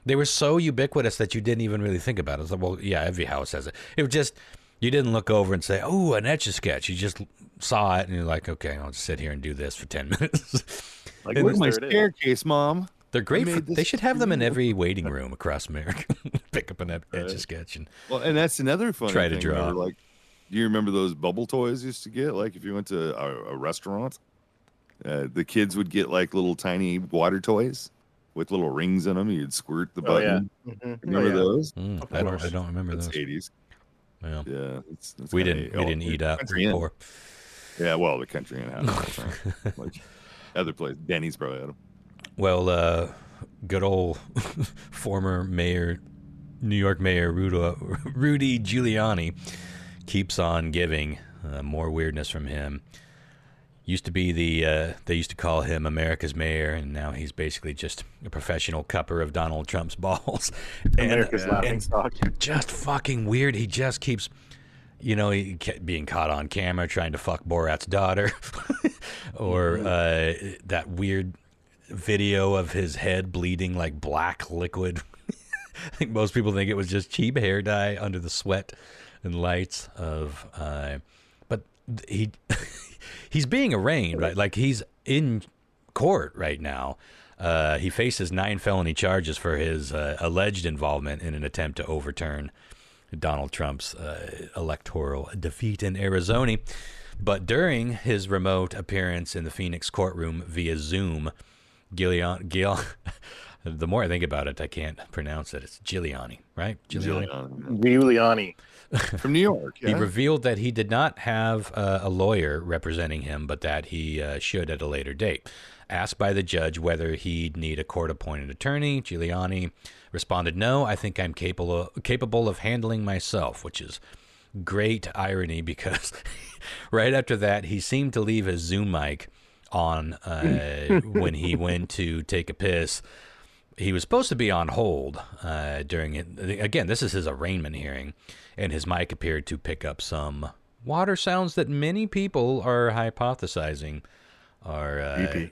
They were so ubiquitous that you didn't even really think about it. It was like, well, yeah, every house has it. It was just, you didn't look over and say, oh, an Etch-a-Sketch. You just saw it and you're like, okay, I'll just sit here and do this for 10 minutes. Like, where's my staircase, Mom? They're great. They should have them in every waiting room across America. Pick up an Etch-a-Sketch and that's another funny try thing. To draw. Like, do you remember those bubble toys you used to get? Like, if you went to a restaurant, the kids would get like little tiny water toys with little rings in them. You'd squirt the button. Remember those? I don't remember those. 80s. Yeah. It's we didn't eat out. We were poor. Yeah, well, the country and house. Like other place, Denny's probably had them. Well, good old former mayor, New York Mayor Rudy Giuliani keeps on giving. More weirdness from him. Used to be they used to call him America's mayor, and now he's basically just a professional cupper of Donald Trump's balls. America's laughingstock. Just fucking weird. He just keeps, he being caught on camera trying to fuck Borat's daughter, or that weird video of his head bleeding like black liquid. I think most people think it was just cheap hair dye under the sweat and lights of, but he. He's being arraigned, right? Like, he's in court right now. He faces 9 felony charges for his alleged involvement in an attempt to overturn Donald Trump's electoral defeat in Arizona. But during his remote appearance in the Phoenix courtroom via Zoom, the more I think about it, I can't pronounce it. It's Giuliani, right? Giuliani. From New York. Yeah. He revealed that he did not have a lawyer representing him, but that he should at a later date. Asked by the judge whether he'd need a court-appointed attorney, Giuliani responded, "No, I think I'm capable of handling myself," which is great irony because right after that, he seemed to leave his Zoom mic on when he went to take a piss. He was supposed to be on hold during it. Again, this is his arraignment hearing, and his mic appeared to pick up some water sounds that many people are hypothesizing are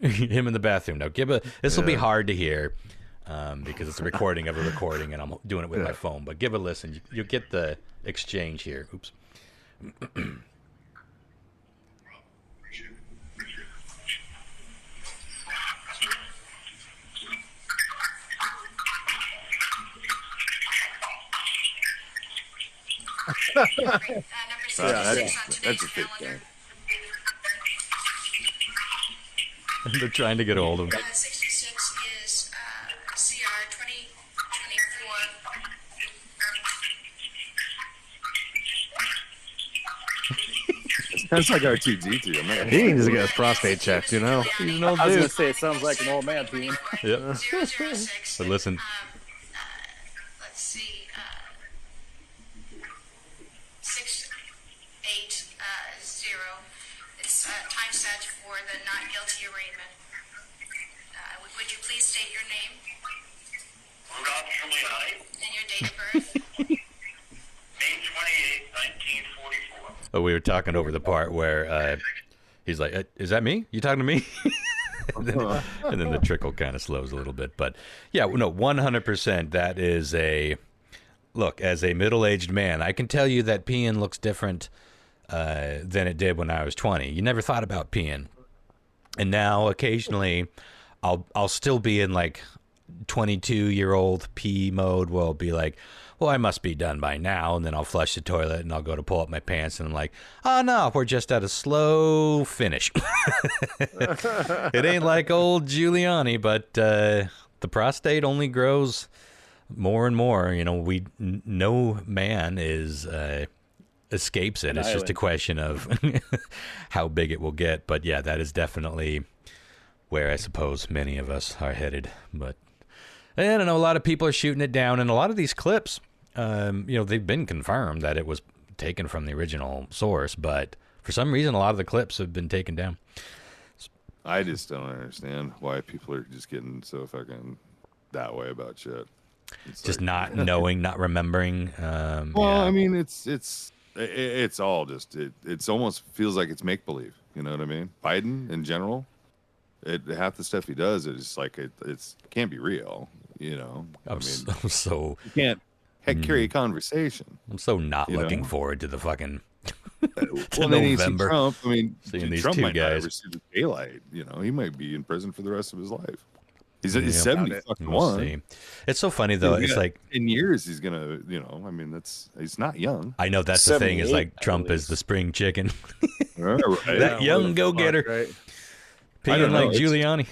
him in the bathroom. Now, this will be hard to hear because it's a recording of a recording, and I'm doing it with my phone. But give a listen. You'll get the exchange here. Oops. That's a fake thing. They're trying to get a hold of him. 66 is CR 2024. That's like R2D2. I'm not He needs to get his prostate checked, you know? He's an old I was dude. gonna say it sounds like an old man peeing. Yep. 006. But listen, Let's see. 680. It's time set for the not guilty arraignment. Would you please state your name Rudolph Giuliani, and your date of birth? May 28, 1944. oh, we were talking over the part where he's like, "Is that me? You talking to me?" and then the trickle kind of slows a little bit. But yeah, no, 100%. That is a look. As a middle-aged man, I can tell you that peeing looks different than it did when I was 20. You never thought about peeing, and now occasionally, I'll still be in like 22-year-old pee mode. Where I'll be like, well, I must be done by now, and then I'll flush the toilet and I'll go to pull up my pants and I'm like, oh no, we're just at a slow finish. It ain't like old Giuliani, but the prostate only grows more and more. You know, no man is escapes it. It's just a question of how big it will get. But yeah, that is definitely where I suppose many of us are headed. But I don't know, a lot of people are shooting it down, and a lot of these clips, they've been confirmed that it was taken from the original source, but for some reason, a lot of the clips have been taken down. I just don't understand why people are just getting so fucking that way about shit. It's just like, not knowing, not remembering. Well, yeah. I mean, it's all just it's almost feels like it's make believe. You know what I mean? Biden in general, half the stuff he does is like it's can't be real. You know, I'm so you can't carry a conversation. I'm so not looking know? forward to the fucking well, then you see November. Trump. I mean, Seeing these Trump two might not guys. ever see the daylight. You know, he might be in prison for the rest of his life. He's Yeah, 70 fucking we'll one. see. It's so funny though. It's like in years he's gonna. You know, I mean, he's not young. I know that's the thing. Is 78, like Trump is the spring chicken. Right? That young go-getter. Right? I Peeing don't know. like Giuliani.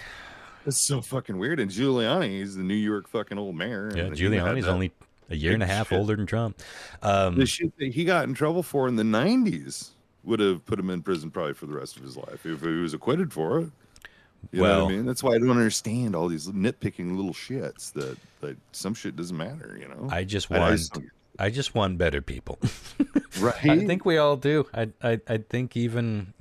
It's so fucking weird. And Giuliani, he's the New York fucking old mayor. Yeah, and he had Giuliani's that only a year and a half shit. older than Trump. The shit that he got in trouble for in the 90s would have put him in prison probably for the rest of his life if he was acquitted for it. You know Well- what I mean? That's why I don't understand all these nitpicking little shits that some shit doesn't matter, you know? I just I want better people. Right? I think we all do. I think even,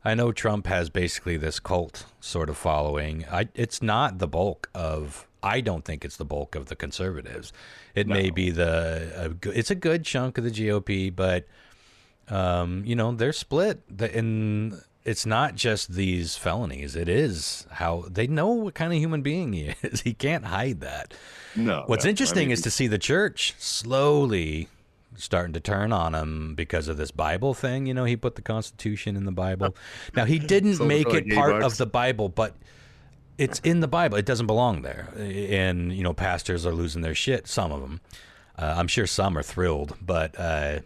I know Trump has basically this cult sort of following. It's not the bulk of, I don't think it's the bulk of the conservatives. It may be it's a good chunk of the GOP, but, they're split. And it's not just these felonies. It is how they know what kind of human being he is. He can't hide that. No. What's no. interesting I mean, is to see the church slowly starting to turn on him because of this Bible thing. He put the Constitution in the Bible. Now, he didn't Sold make for like it part $8. of the Bible, but it's in the Bible. It doesn't belong there. And, pastors are losing their shit, some of them. I'm sure some are thrilled, but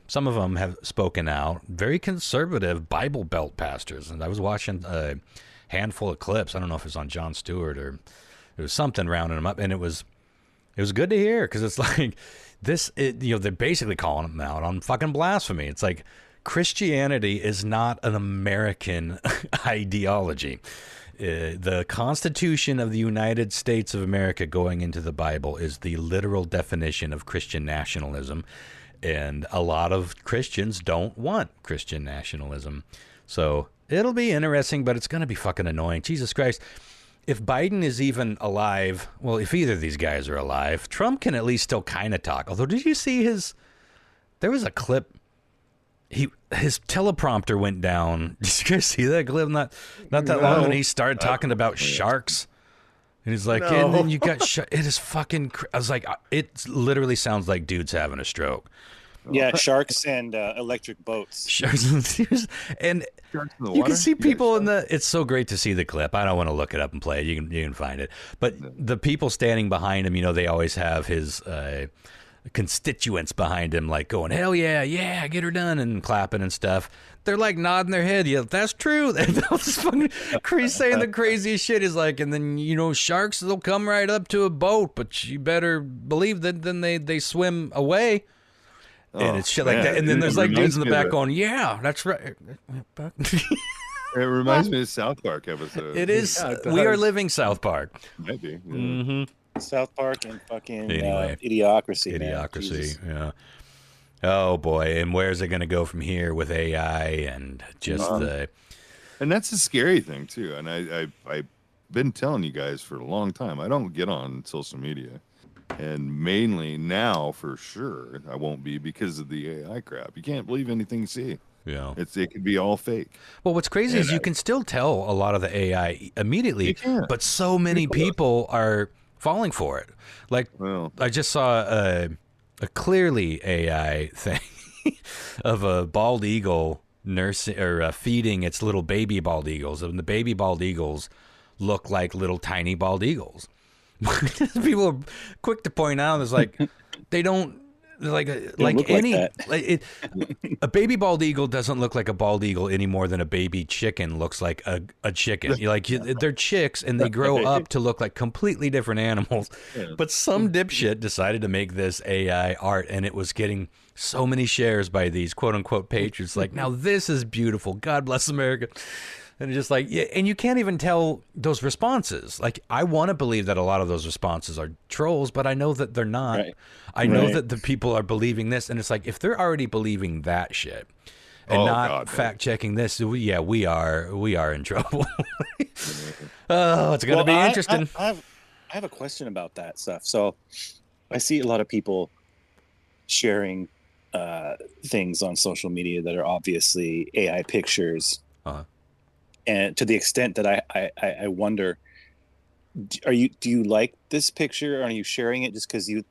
some of them have spoken out. Very conservative Bible Belt pastors. And I was watching a handful of clips. I don't know if it was on Jon Stewart or it was something rounding them up. And it was good to hear because it's like they're basically calling them out on fucking blasphemy. It's like Christianity is not an American ideology. The Constitution of the United States of America going into the Bible is the literal definition of Christian nationalism. And a lot of Christians don't want Christian nationalism. So it'll be interesting, but it's going to be fucking annoying. Jesus Christ. If Biden is even alive, well, if either of these guys are alive, Trump can at least still kind of talk. Although, did you see there was a clip, his teleprompter went down. Did you guys see that clip? Not that long, and he started talking about sharks. And he's like, and then you got, it is fucking, I was like, it literally sounds like dude's having a stroke. Yeah, sharks and electric boats. Sharks and Sharks in the you water? can see people it's so great to see the clip. I don't want to look it up and play it. You can find it. But the people standing behind him, they always have his constituents behind him, like going, hell yeah, yeah, get her done, and clapping and stuff. They're like nodding their head. Yeah, that's true. That was fucking crazy, saying the craziest shit. Is like, and then, you know, sharks, they'll come right up to a boat, but you better believe that then they swim away. And it's shit like that. And then there's like dudes in the back going, yeah, that's right. It reminds me of South Park episode. It is. We are living South Park. Maybe. Yeah. Mm-hmm. South Park and fucking Anyway. Idiocracy. Idiocracy, yeah. Oh boy, and where's it going to go from here with AI and just the? And that's a scary thing too. And I've been telling you guys for a long time, I don't get on social media, and mainly now for sure I won't be because of the AI crap. You can't believe anything you see. Yeah, it could be all fake. Well, what's crazy is you can still tell a lot of the AI immediately, but so many people are falling for it. Like, I just saw a clearly AI thing of a bald eagle nursing or feeding its little baby bald eagles, and the baby bald eagles look like little tiny bald eagles. People are quick to point out, it's like they don't. Like any, a baby bald eagle doesn't look like a bald eagle any more than a baby chicken looks like a chicken. They're chicks and they grow up to look like completely different animals. Yeah. But some dipshit decided to make this AI art, and it was getting so many shares by these quote unquote patriots. Like, now this is beautiful. God bless America. And it's just like, yeah, and you can't even tell those responses. Like, I want to believe that a lot of those responses are trolls, but I know that they're not. Right. I know that the people are believing this, and it's like, if they're already believing that shit and fact checking this, we are in trouble. Oh, it's gonna be interesting. I have a question about that stuff. So, I see a lot of people sharing things on social media that are obviously AI pictures. And to the extent that I wonder, do you like this picture? Are you sharing it just because you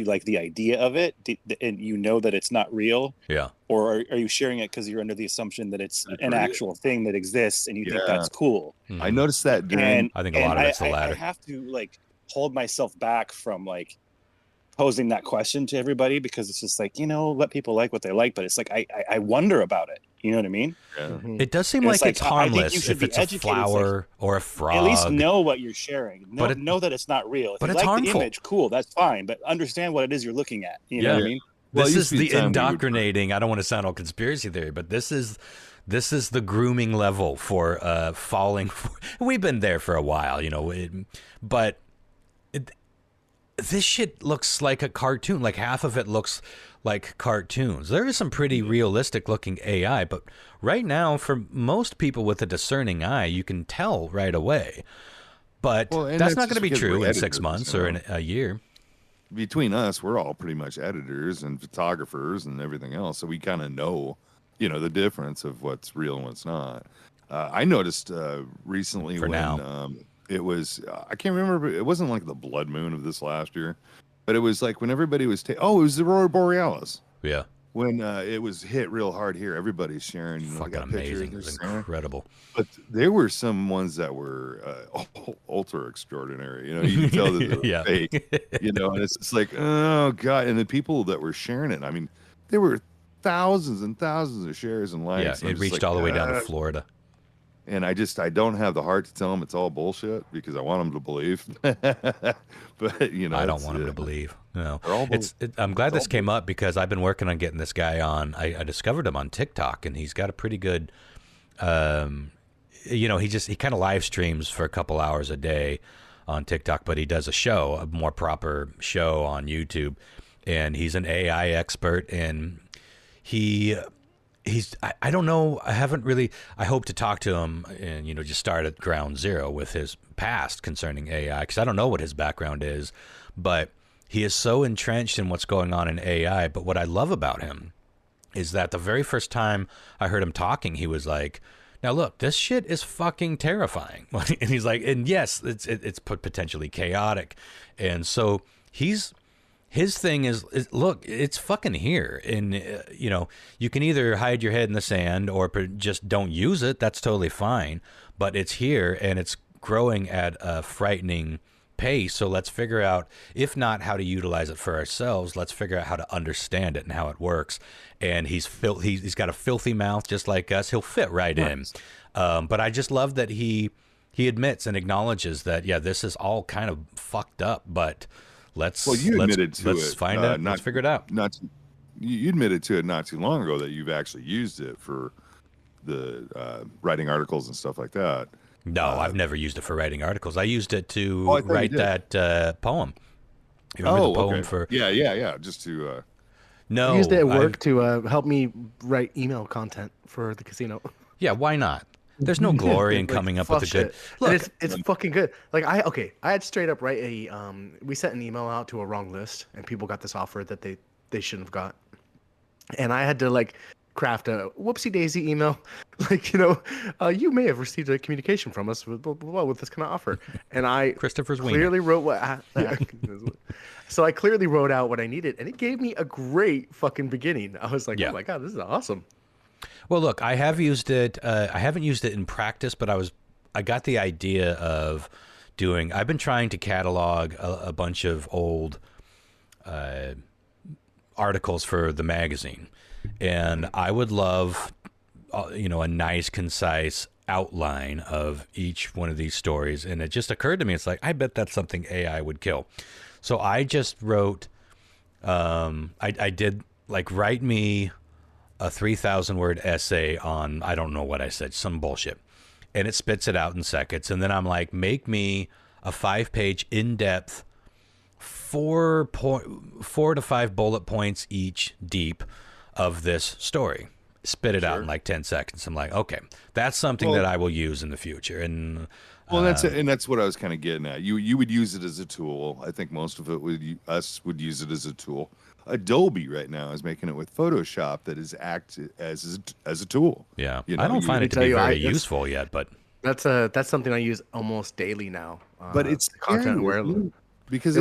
like the idea of it, and you know that it's not real? Yeah. Or are you sharing it because you're under the assumption that it's an actual thing that exists and you think that's cool? Mm-hmm. I noticed that. I think a lot of it's the latter. I have to hold myself back from posing that question to everybody, because it's just let people like what they like, but it's like I wonder about it. You know what I mean? Yeah. It does seem like it's harmless if it's a flower or a frog. At least know what you're sharing. Know that it's not real. If but you it's like harmful. The image, cool, that's fine. But understand what it is you're looking at. You know what I mean? This is the indoctrinating. I don't want to sound all conspiracy theory, but this is the grooming level for falling. We've been there for a while, this shit looks like a cartoon. Like, half of it looks like cartoons. There is some pretty realistic looking AI, but right now, for most people with a discerning eye, you can tell right away. But that's not going to be true in 6 months or in a year. Between us, we're all pretty much editors and photographers and everything else, so we kind of know, the difference of what's real and what's not. I noticed recently it was, I can't remember, but it wasn't like the blood moon of this last year, but it was like when everybody was, it was the Aurora Borealis. Yeah. When it was hit real hard here, everybody's sharing. Fucking amazing. It was incredible. But there were some ones that were ultra extraordinary. You can tell that they were fake. And it's just like, oh, God. And the people that were sharing it, I mean, there were thousands and thousands of shares and likes. Yeah, it reached all the way down to Florida. And I don't have the heart to tell them it's all bullshit because I want them to believe. But I don't want them to believe. No, I'm glad this came up because I've been working on getting this guy on. I discovered him on TikTok, and he's got a pretty good. He kind of live streams for a couple hours a day on TikTok, but he does a more proper show on YouTube, and he's an AI expert, and I don't know. I haven't really. I hope to talk to him and just start at ground zero with his past concerning AI, because I don't know what his background is, but he is so entrenched in what's going on in AI. But what I love about him is that the very first time I heard him talking, he was like, "Now look, this shit is fucking terrifying," and he's like, "And yes, it's potentially chaotic," and so his thing is look, it's fucking here. And, you can either hide your head in the sand or just don't use it. That's totally fine. But it's here, and it's growing at a frightening pace. So let's figure out, if not how to utilize it for ourselves, let's figure out how to understand it and how it works. And he's got a filthy mouth just like us. He'll fit right in. But I just love that he admits and acknowledges that, yeah, this is all kind of fucked up, but let's figure it out. You admitted to it not too long ago that you've actually used it for the writing articles and stuff like that. No, I've never used it for writing articles. I used it to write that poem. You remember the poem for? Yeah. Just to. No, I used it at work to help me write email content for the casino. Yeah, why not? There's no glory in coming up with a good. Look, it's fucking good. Like I had straight up write a. We sent an email out to a wrong list, and people got this offer that they shouldn't have got, and I had to like craft a whoopsie daisy email, like, you may have received a communication from us with this kind of offer, and I Christopher's clearly wrote so I clearly wrote out what I needed, and it gave me a great fucking beginning. I was like, oh my god, this is awesome. Well, look, I have used it. I haven't used it in practice, but I got the idea of doing. I've been trying to catalog a bunch of old articles for the magazine. And I would love, a nice, concise outline of each one of these stories. And it just occurred to me, it's like, I bet that's something AI would kill. So I just wrote, I did, like, write me a 3,000-word essay on, I don't know what I said, some bullshit. And it spits it out in seconds. And then I'm like, make me a 5-page, in-depth, 4 to 5 bullet points each deep of this story. Spit it out in like 10 seconds. I'm like, okay, that's something that I will use in the future. And that's what I was kind of getting at. You would use it as a tool. I think most of it would use it as a tool. Adobe right now is making it with Photoshop that is act as a tool. Yeah, I don't find it to be very useful yet, but that's something I use almost daily now. But it's content where because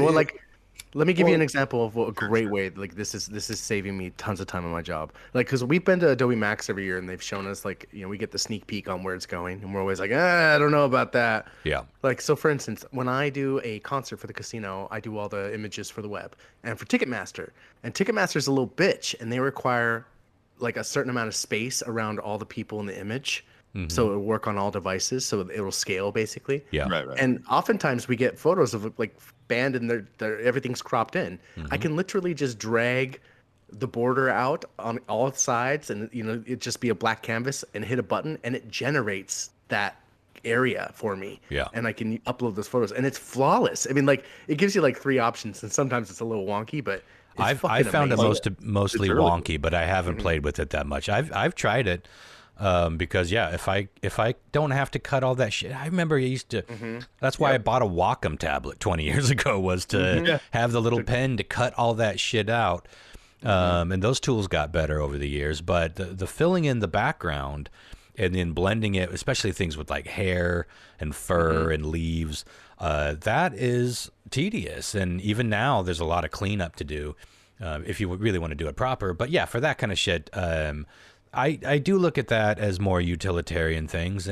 let me give you an example of a great way. Like this is saving me tons of time on my job. Like, because we've been to Adobe Max every year, and they've shown us we get the sneak peek on where it's going, and we're always like, I don't know about that. Yeah. Like, so for instance, when I do a concert for the casino, I do all the images for the web and for Ticketmaster, and Ticketmaster's a little bitch, and they require like a certain amount of space around all the people in the image. Mm-hmm. So it'll work on all devices, so it'll scale basically. Yeah, right. And oftentimes we get photos of like band and they're everything's cropped in. Mm-hmm. I can literally just drag the border out on all sides, and it just be a black canvas, and hit a button, and it generates that area for me. Yeah. And I can upload those photos, and it's flawless. I mean, like, it gives you like 3 options, and sometimes it's a little wonky, but I've found it mostly wonky, but I haven't played with it that much. I've tried it. Because if I don't have to cut all that shit, I remember I used to. Mm-hmm. That's why I bought a Wacom tablet 20 years ago, was to have the little pen to cut all that shit out. And those tools got better over the years, but the filling in the background and then blending it, especially things with like hair and fur and leaves, that is tedious. And even now, there's a lot of cleanup to do if you really want to do it proper. But yeah, for that kind of shit. I do look at that as more utilitarian things,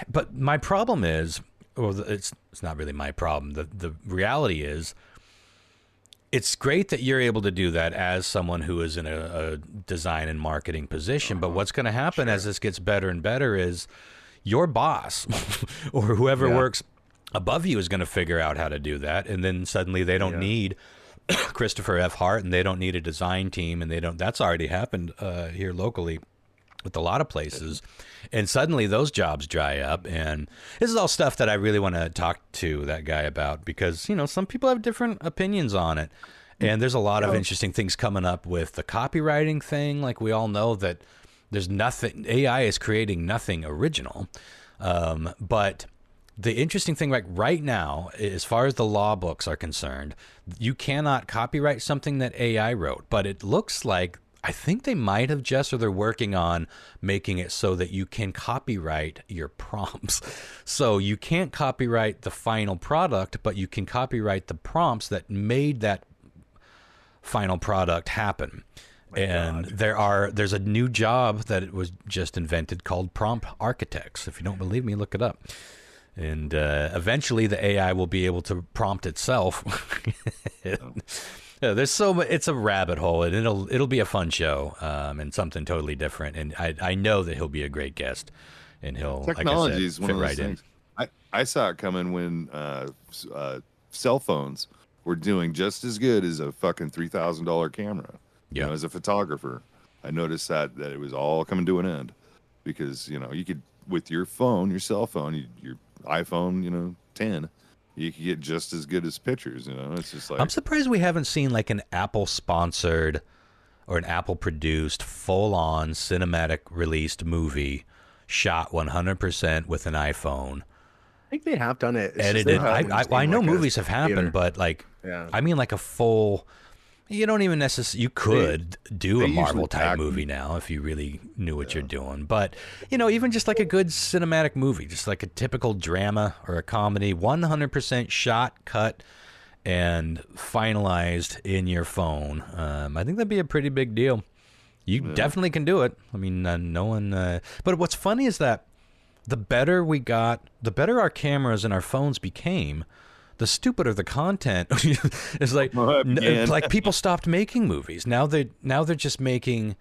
but my problem is, it's not really my problem. The reality is, it's great that you're able to do that as someone who is in a design and marketing position. But what's going to happen as this gets better and better is your boss or whoever works above you is going to figure out how to do that, and then suddenly they don't need Christopher F. Hart, and they don't need a design team, and that's already happened here locally with a lot of places, and suddenly those jobs dry up. And this is all stuff that I really want to talk to that guy about, because some people have different opinions on it, and there's a lot of interesting things coming up with the copywriting thing. Like, we all know that there's nothing, AI is creating nothing original, but the interesting thing, like right now, as far as the law books are concerned, you cannot copyright something that AI wrote. But it looks like, I think they might have or they're working on making it so that you can copyright your prompts. So you can't copyright the final product, but you can copyright the prompts that made that final product happen. There's a new job that was just invented called prompt architects. If you don't believe me, look it up. And eventually the AI will be able to prompt itself. Yeah, there's so much, it's a rabbit hole, and it'll be a fun show, and something totally different. And I know that he'll be a great guest, and he'll, technology like I said, is one fit of those right in. things. I saw it coming when cell phones were doing just as good as a fucking $3,000 camera. Yeah. You know, as a photographer, I noticed that it was all coming to an end because, you know, you could, with your phone, your cell phone, your iPhone, 10, you could get just as good as pictures. You know, it's just like, I'm surprised we haven't seen like an Apple sponsored or an Apple produced full on cinematic released movie shot 100% with an iPhone. I think they have done it. It's just Edited. not I know like a movies have happened, theater. but like, Yeah. I mean, like a full. You don't even necessarily. You could do they a Marvel usually type pack movie now if you really knew what you're doing. But even just like a good cinematic movie, just like a typical drama or a comedy, 100% shot, cut, and finalized in your phone. I think that'd be a pretty big deal. You definitely can do it. I mean, no one. But what's funny is that the better we got, the better our cameras and our phones became, the stupider the content. It's like like people stopped making movies. Now they're just making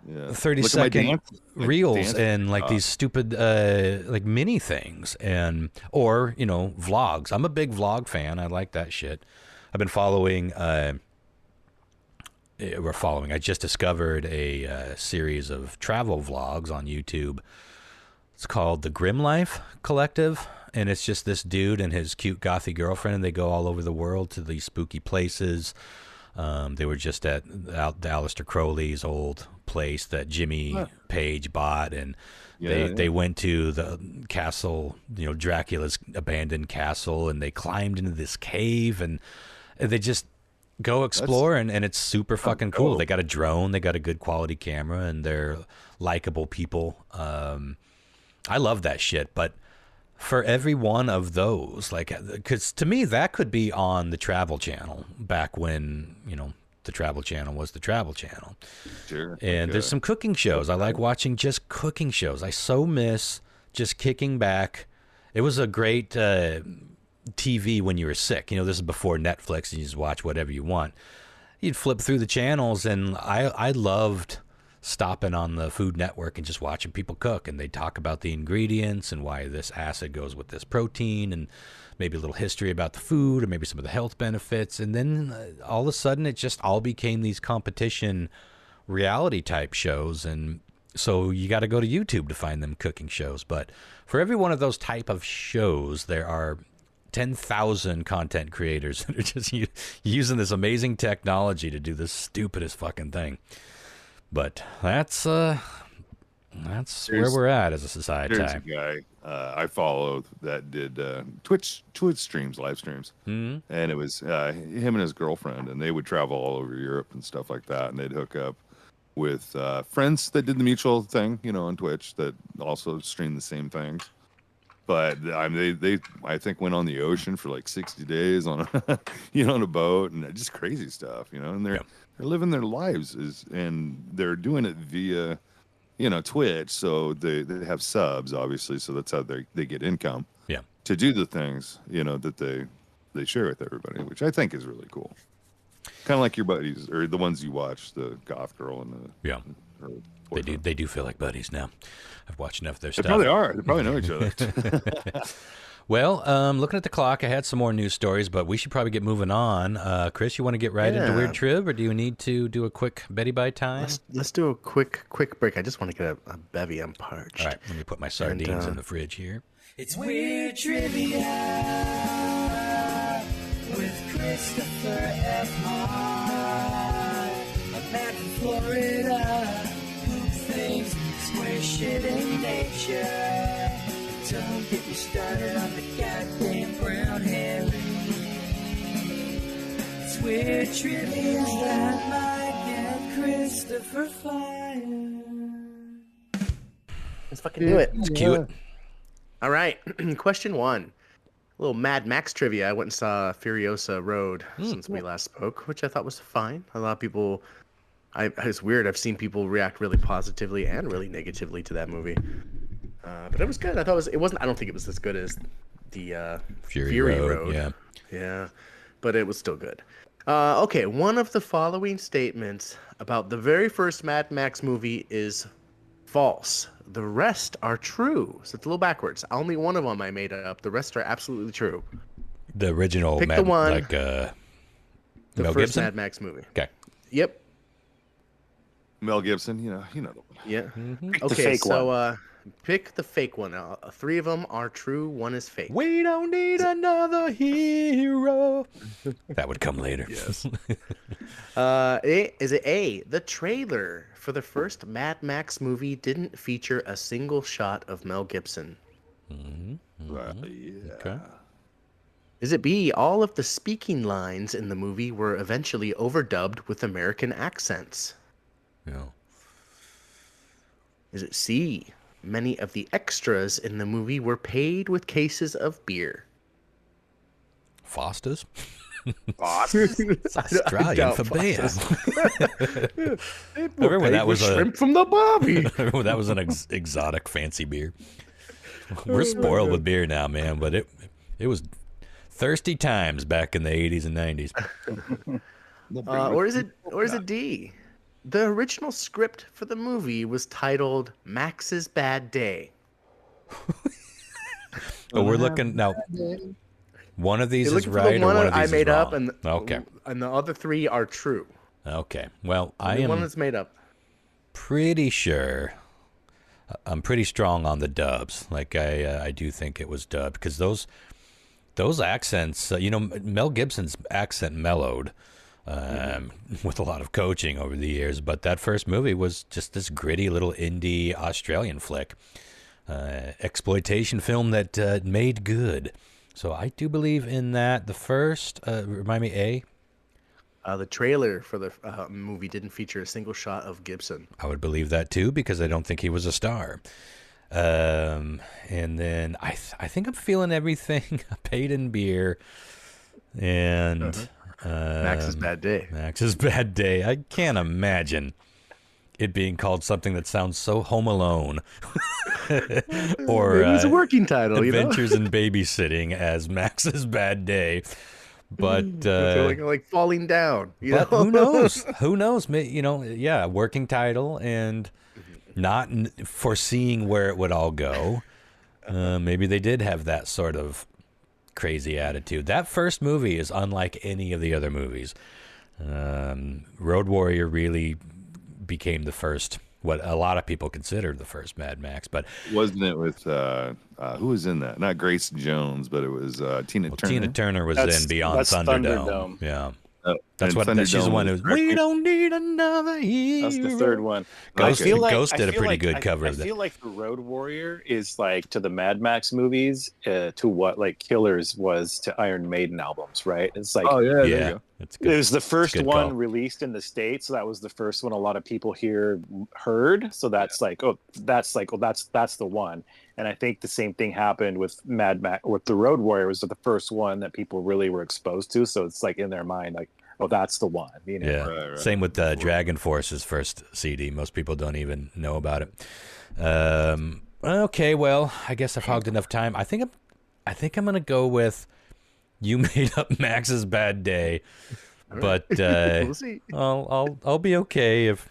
30-second reels and like these stupid like mini things or vlogs. I'm a big vlog fan. I like that shit. I've been following. I just discovered a series of travel vlogs on YouTube. It's called the Grim Life Collective, and it's just this dude and his cute gothy girlfriend, and they go all over the world to these spooky places. They were just at Aleister Crowley's old place that Jimmy Page bought, and they went to the castle, Dracula's abandoned castle, and they climbed into this cave, and they just go explore, and it's super fucking cool. They got a drone, they got a good quality camera, and they're likable people. I love that shit, but for every one of those, like, because to me that could be on the Travel Channel back when the Travel Channel was the Travel Channel. Sure. And there's some cooking shows. I like watching just cooking shows. I so miss just kicking back. It was a great TV when you were sick. This is before Netflix, and you just watch whatever you want. You'd flip through the channels, and I loved stopping on the Food Network and just watching people cook, and they talk about the ingredients and why this acid goes with this protein, and maybe a little history about the food, or maybe some of the health benefits. And then all of a sudden it just all became these competition reality type shows, and so you got to go to YouTube to find them cooking shows. But for every one of those type of shows, there are 10,000 content creators that are just using this amazing technology to do the stupidest fucking thing. But that's where we're at as a society. There's a guy I follow that did Twitch streams, live streams, and it was him and his girlfriend, and they would travel all over Europe and stuff like that, and they'd hook up with friends that did the mutual thing, on Twitch, that also streamed the same things. But they I think went on the ocean for like 60 days on a on a boat, and just crazy stuff, and they're living their lives and they're doing it via Twitch, so they have subs, obviously, so that's how they get income to do the things that they share with everybody, which I think is really cool. Kind of like your buddies, or the ones you watch, the goth girl and they do feel like buddies now. I've watched enough of their stuff. They probably are. They probably know each other. Well, looking at the clock, I had some more news stories, but we should probably get moving on. Chris, you want to get right into Weird Trib, or do you need to do a quick Betty Bye time? Let's do a quick break. I just want to get a bevy. I'm parched. All right, let me put my sardines in the fridge here. It's Weird Trivia with Christopher F. Hart. A man from Florida, poop things, square shit in nature. Don't get me started on the goddamn brown Harry. It's Weird Trivia that might get Christopher fired. Let's fucking do it. Let's cue it. All right. Question 1. A little Mad Max trivia. I went and saw Furiosa Road since we last spoke, which I thought was fine. A lot of people... it's weird. I've seen people react really positively and really negatively to that movie. But it was good. I thought it wasn't. I don't think it was as good as the Fury Road. Yeah, but it was still good. Okay, one of the following statements about the very first Mad Max movie is false. The rest are true. So it's a little backwards. Only one of them I made up. The rest are absolutely true. The original Pick Mad, the one. like The Mel first Gibson? Mad Max movie. Okay. Yep. Mel Gibson, you know the one. Yeah. The Okay, fake so pick the fake one. 3 of them are true. 1 is fake. We don't need another hero. That would come later. Yes. Is it A? The trailer for the first Mad Max movie didn't feature a single shot of Mel Gibson. Well, yeah. Okay. Is it B? All of the speaking lines in the movie were eventually overdubbed with American accents. No. Is it C? Many of the extras in the movie were paid with cases of beer. Foster's? Foster's? It's Australian for beer. Remember when that was shrimp from the Bobby? Remember when that was an exotic fancy beer? We're spoiled with beer now, man, but it was thirsty times back in the 80s and 90s. Or is it D? The original script for the movie was titled Max's Bad Day. But we're looking now. One of these You're is looking for right, the or one one of these I is made wrong. up, and Okay. and the other 3 are true. Okay. Well, The one that's made up. pretty sure. I'm pretty strong on the dubs. Like I do think it was dubbed because those accents. Mel Gibson's accent mellowed with a lot of coaching over the years, but that first movie was just this gritty little indie Australian flick, exploitation film that made good. So I do believe in that. The first, remind me, A. The trailer for the movie didn't feature a single shot of Gibson. I would believe that too because I don't think he was a star. And then I think I'm feeling everything paid in beer and Max's Bad Day. Max's Bad Day. I can't imagine it being called something that sounds so Home Alone or Maybe it's a working title. Adventures in Babysitting as Max's Bad Day. But like falling down. But who knows? Who knows? Yeah, working title and not foreseeing where it would all go. Maybe they did have that sort of crazy attitude. That first movie is unlike any of the other movies. Road Warrior really became the first, what a lot of people consider the first Mad Max. But wasn't it with who was in that? Not Grace Jones, but it was Tina Turner. Tina Turner was in Beyond Thunderdome. Yeah. That's what she's the one who's. We don't need another hero. That's the third one. Ghost did a pretty good cover of that. I feel like the Road Warrior is like to the Mad Max movies to what like Killers was to Iron Maiden albums, right? It's like yeah. It was the first one released in the States, so that was the first one a lot of people here heard. So that's that's the one. And I think the same thing happened with Mad Max, with the Road Warrior was the first one that people really were exposed to. So it's like in their mind, like, oh, that's the one. Yeah. Right. Same with Dragon Force's first CD. Most people don't even know about it. Okay, well, I guess I've hogged enough time. I think I'm gonna go with you made up Max's Bad Day, but we'll see. I'll be okay if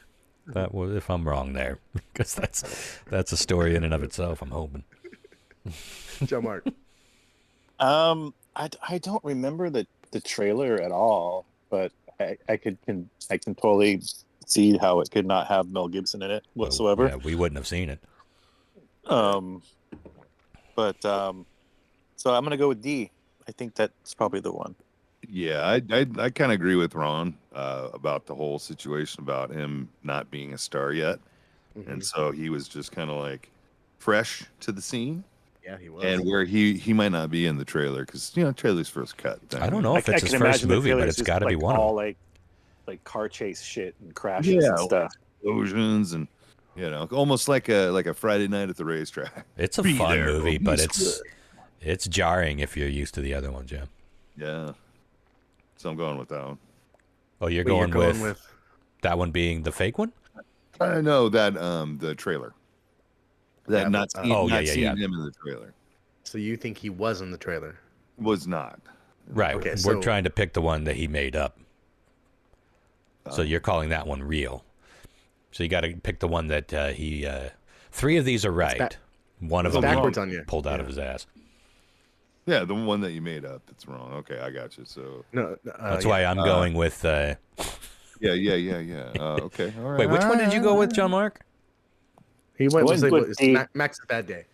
I'm wrong there, because that's a story in and of itself. I'm hoping. John Mark. I don't remember the trailer at all, but I can totally see how it could not have Mel Gibson in it whatsoever. Yeah, we wouldn't have seen it. So I'm gonna go with D. I think that's probably the one. Yeah, I kind of agree with Ron about the whole situation about him not being a star yet, and so he was just kind of like fresh to the scene. Yeah, he was. And where he might not be in the trailer because trailer's first cut. I don't know if it's his first movie, but it's got to be one. All like car chase shit and crashes and stuff, explosions and almost like a Friday night at the racetrack. It's a fun movie, but it's jarring if you're used to the other ones, yeah. Yeah. So I'm going with that one. Oh, you're going with that one being the fake one? No, that the trailer. That not seeing him in the trailer. So you think he was in the trailer? Was not. Right. Okay, We're so- trying to pick the one that he made up. So you're calling that one real. So you got to pick the one that he. 3 of these are right. One of them backwards on you. pulled out of his ass. Yeah, the one that you made up. That's wrong. Okay, I got you. So No, That's why I'm going with. yeah. Okay. All right. Wait, which one did you go with, John Mark? He went Went with with D. Max's Bad Day.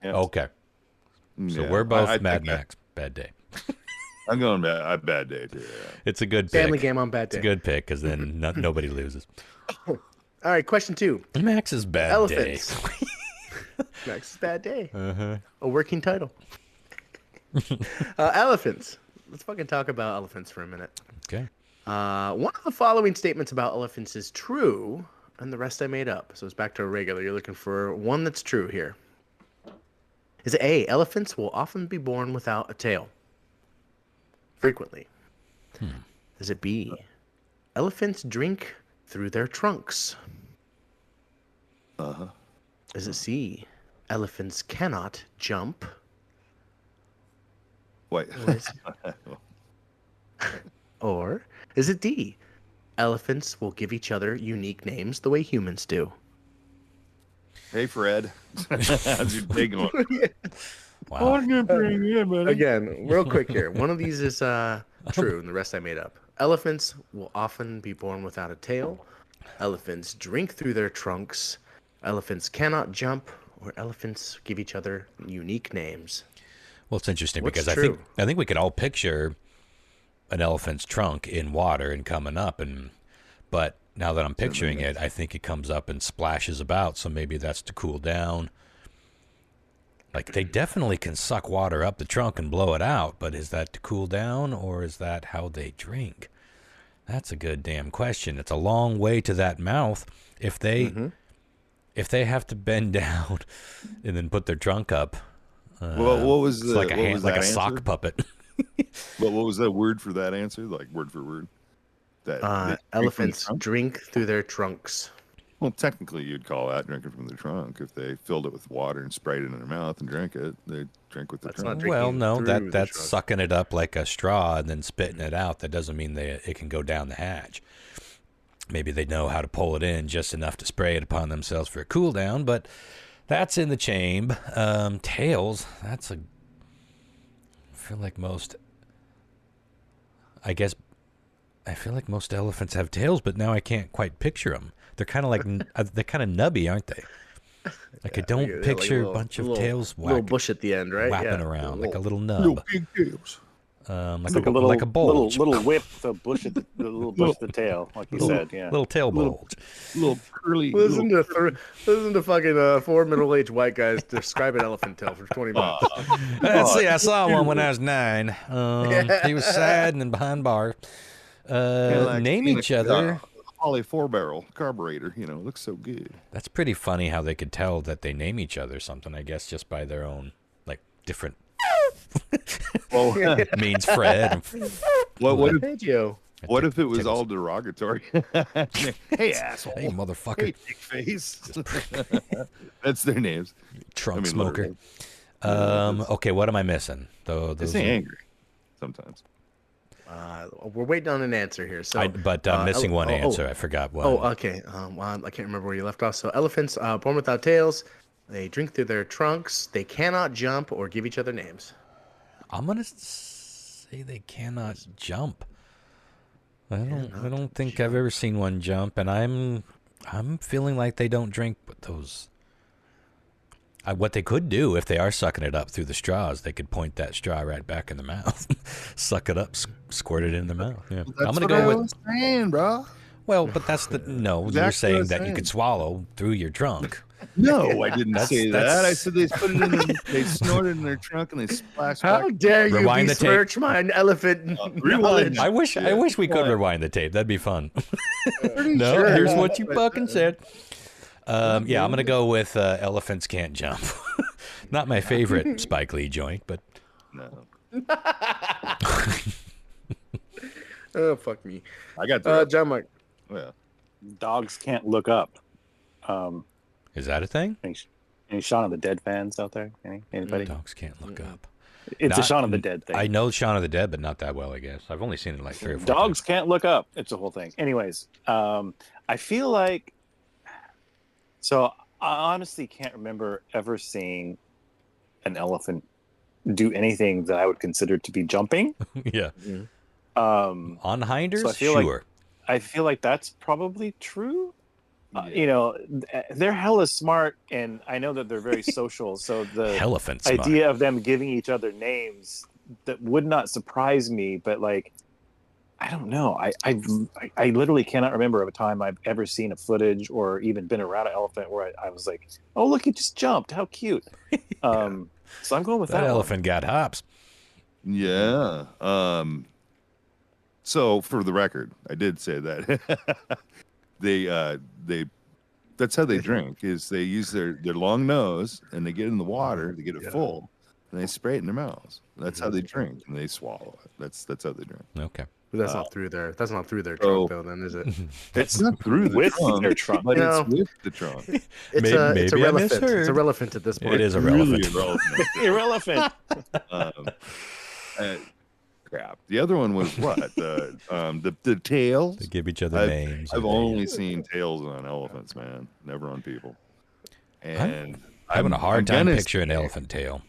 Okay. So Yeah, we're both I Mad think Max. Bad day. I'm going bad day too. Yeah. It's a good pick. Family Game on Bad It's a Day. good pick because then nobody loses. All right, question 2. Max's Bad Elephants. Day. Max's Bad Day. Uh-huh. A working title. Elephants. Let's fucking talk about elephants for a minute. Okay. One of the following statements about elephants is true, and the rest I made up. So it's back to a regular. You're looking for one that's true here. Is it A, elephants will often be born without a tail? Frequently. Is it B, elephants drink through their trunks? Uh-huh. Is it C, elephants cannot jump? Wait. Or is it D, elephants will give each other unique names the way humans do? Hey, Fred. How's your day going? Wow. Again, real quick here. One of these is true, and the rest I made up. Elephants will often be born without a tail. Elephants drink through their trunks. Elephants cannot jump, or elephants give each other unique names. Well, it's interesting What's because true? I think we could all picture an elephant's trunk in water and coming up, but now that I'm picturing it, I think it comes up and splashes about. So maybe that's to cool down. Like they definitely can suck water up the trunk and blow it out, but is that to cool down or is that how they drink? That's a good damn question. It's a long way to that mouth. If they have to bend down and then put their trunk up, Well, what was it's the like a what hand, was like a that sock answer? puppet. What was that word for that answer? Like word for word. That they drink from the Elephants trunk? drink through their trunks. Well, technically, you'd call that drinking from the trunk. If they filled it with water and sprayed it in their mouth and drank it, they drink with the That's trunk. not Well, drinking no, through the that's trunk. sucking it up like a straw and then spitting it out. That doesn't mean it can go down the hatch. Maybe they know how to pull it in just enough to spray it upon themselves for a cool down, but that's in the chamber. Tails, I feel like most elephants have tails, but now I can't quite picture them. They're kind of like they're kind of nubby, aren't they? Like I don't like picture a a bunch of little- tails little bush at the end, right? whapping Yeah. around like a little Little nub, big tails. like a bulge, little whip, the bush at the little bush at the tail, like you said. Yeah. little tail bulge. Little curly. Listen to fucking 4 middle-aged white guys describe an elephant tail for 20 bucks. Let's see. I saw one when I was 9. He was sad and behind bars. Name each other. Holly 4-barrel carburetor. Looks so good. That's pretty funny how they could tell that they name each other something. I guess just by their own different. Well, means Fred. And what if Hey, Joe. what if it was tickles. all derogatory? Hey, asshole. Hey, motherfucker. Hey, dick face. That's their names. Trunk I mean, smoker. literally. Okay, what am I missing? They Those say angry sometimes. We're waiting on an answer here. So, but I'm missing one answer. I forgot what. Oh, okay. Well, I can't remember where you left off. So elephants born without tails. They drink through their trunks. They cannot jump or give each other names. I'm gonna say they cannot jump. I don't think I've ever seen one jump, and I'm feeling like they don't drink with those. What they could do if they are sucking it up through the straws, they could point that straw right back in the mouth, suck it up, squirt it in the mouth. Yeah, I'm gonna go with. saying, bro. Well, but that's the no. Exactly You're what saying I'm that you saying. could swallow through your trunk. No, I didn't say That's- that. I said they put it in. They snorted in their trunk and they splashed How back. dare you Rewind the tape. besmirch my elephant rewind. knowledge? I wish we could rewind the tape. That'd be fun. No, sure. here's what you fucking said. Yeah, I'm gonna go with elephants can't jump. Not my favorite Spike Lee joint, but No, Oh, fuck me. I got that. John Mike. Yeah. Dogs can't look up. is that a thing? Any Shaun of the Dead fans out there? Anybody? Dogs can't look up. It's a Shaun of the Dead thing. I know Shaun of the Dead, but not that well, I guess. I've only seen it like 3 or 4 Dogs times. can't look up. It's a whole thing. Anyways, I feel like... So I honestly can't remember ever seeing an elephant do anything that I would consider to be jumping. Yeah. On hinders? So Sure. I feel like that's probably true. You know, they're hella smart, and I know that they're very social. So the Elephant idea of them giving each other names, that would not surprise me. But like, I don't know. I literally cannot remember of a time I've ever seen a footage or even been around an elephant where I was like, oh, look, it just jumped. How cute. So I'm going with that elephant got hops. Yeah. So for the record, I did say that they that's how they drink, is they use their long nose and they get in the water to get it full and they spray it in their mouths. That's how they drink, and they swallow it. That's how they drink. Okay. But that's not through their trunk though, then, is it? It's not through the trunk, their trunk, but it's with the trunk. It's irrelevant. It's irrelevant at this point. It is irrelevant. Really irrelevant. Crap. The other one was what? The tails. They give each other names. I've only seen tails on elephants, man. Never on people. And I'm having a hard time picturing an elephant tail.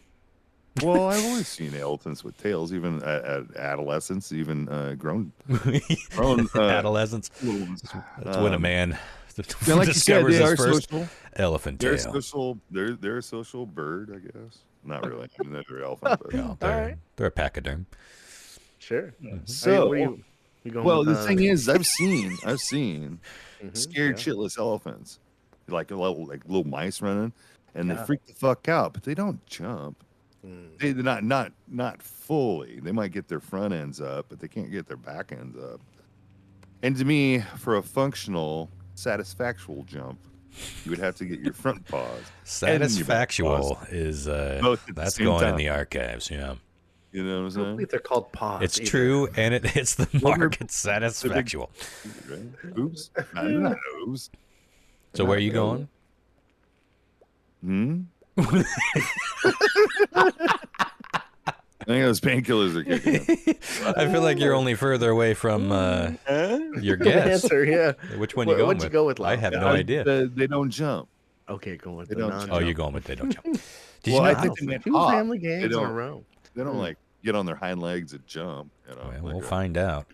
Well, I've always seen elephants with tails, even at adolescence, even grown adolescence. That's when a man like discovers you said, his first social. elephant tail. They're a social bird, I guess. Not really. I mean, they're elephant, but they're a pachyderm. Sure. So, you going well, with, the thing is, I've seen scared yeah. shitless elephants, like little mice running, and they freak the fuck out, but they don't jump. They're not fully. They might get their front ends up, but they can't get their back ends up. And to me, for a functional, satisfactual jump, you would have to get your front paws. Satisfactual is that's going in the archives. Yeah. You know what I'm saying? I believe they're called paws. It's true, and it hits the mark. It's satisfactual. Oops. Not oops. So where are you going? I think those painkillers are kicking in. I feel like you're only further away from your guess. Answer, yeah. Which one you going What'd with? you go with, Lyle? I have no idea. They don't jump. Okay, going with They the don't non. jump. Oh, you're going with they don't jump. Did Well, you I know? think they meant Two hop. family games in a row. They don't like get on their hind legs and jump. You know, Well, we'll find out.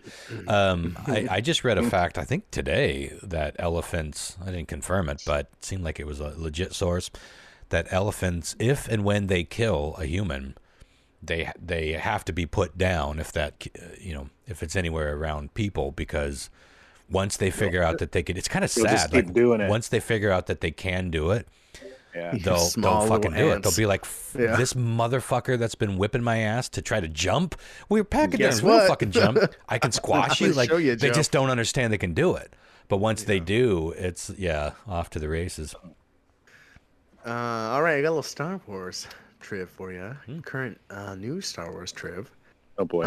I just read a fact, I think today, that elephants, I didn't confirm it, but it seemed like it was a legit source, that elephants, if and when they kill a human, they have to be put down if that, if it's anywhere around people, because once they figure out that they can, it's kind of sad. Just keep doing it. Once they figure out that they can do it, they'll Small fucking little do it. ants. They'll be like, this motherfucker that's been whipping my ass to try to jump. We're packing Guess down. We don't what? fucking jump. I can squash you. Like show you a they jump. just don't understand they can do it. But once they do, it's off to the races. All right, I got a little Star Wars trivia for you. Current new Star Wars trivia. Oh boy.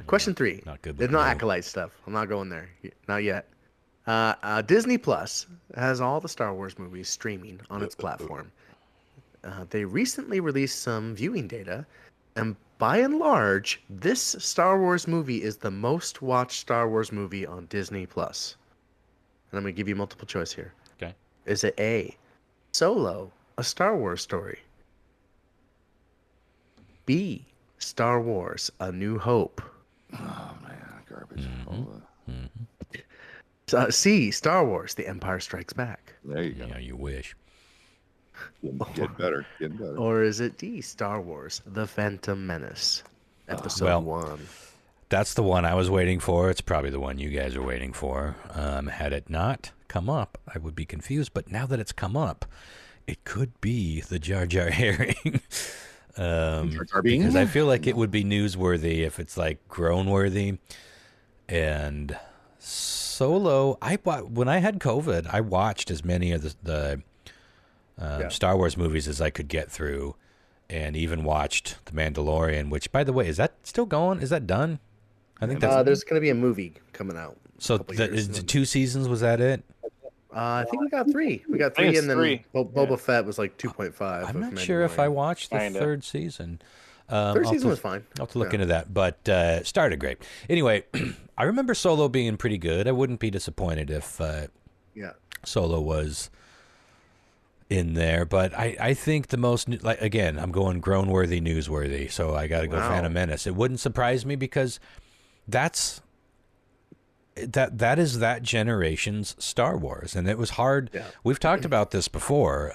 Question 3. Not good. There's no acolyte stuff. I'm not going there. Not yet. Disney Plus has all the Star Wars movies streaming on its platform. They recently released some viewing data, and by and large, this Star Wars movie is the most watched Star Wars movie on Disney Plus. And I'm going to give you multiple choice here. Okay. Is it A, Solo, a Star Wars story? B, Star Wars, A New Hope? Oh man, garbage. C, Star Wars, The Empire Strikes Back? There you go. Yeah, you wish. Getting better. Getting better. Or is it D, Star Wars, The Phantom Menace, Episode 1? That's the one I was waiting for. It's probably the one you guys are waiting for. Had it not come up, I would be confused. But now that it's come up, it could be the Jar Jar herring. Because I feel like it would be newsworthy if it's like grown-worthy. And Solo, when I had COVID, I watched as many of the Star Wars movies as I could get through, and even watched The Mandalorian, which, by the way, is that still going? Is that done? I think that's... There's going to be a movie coming out. So the 2 seasons, was that it? I think we got 3. We got I think 3, it's and then 3. Boba Fett was like 2.5. I'm not sure if I watched the Kinda. third season. Third season was fine. I'll have to look into that, but started great. Anyway, I remember Solo being pretty good. I wouldn't be disappointed if Solo was in there, but I think the most, like, again, I'm going grown-worthy, newsworthy, so I got to go Phantom Menace. It wouldn't surprise me because that is that generation's Star Wars, and it was hard. Yeah. We've talked about this before.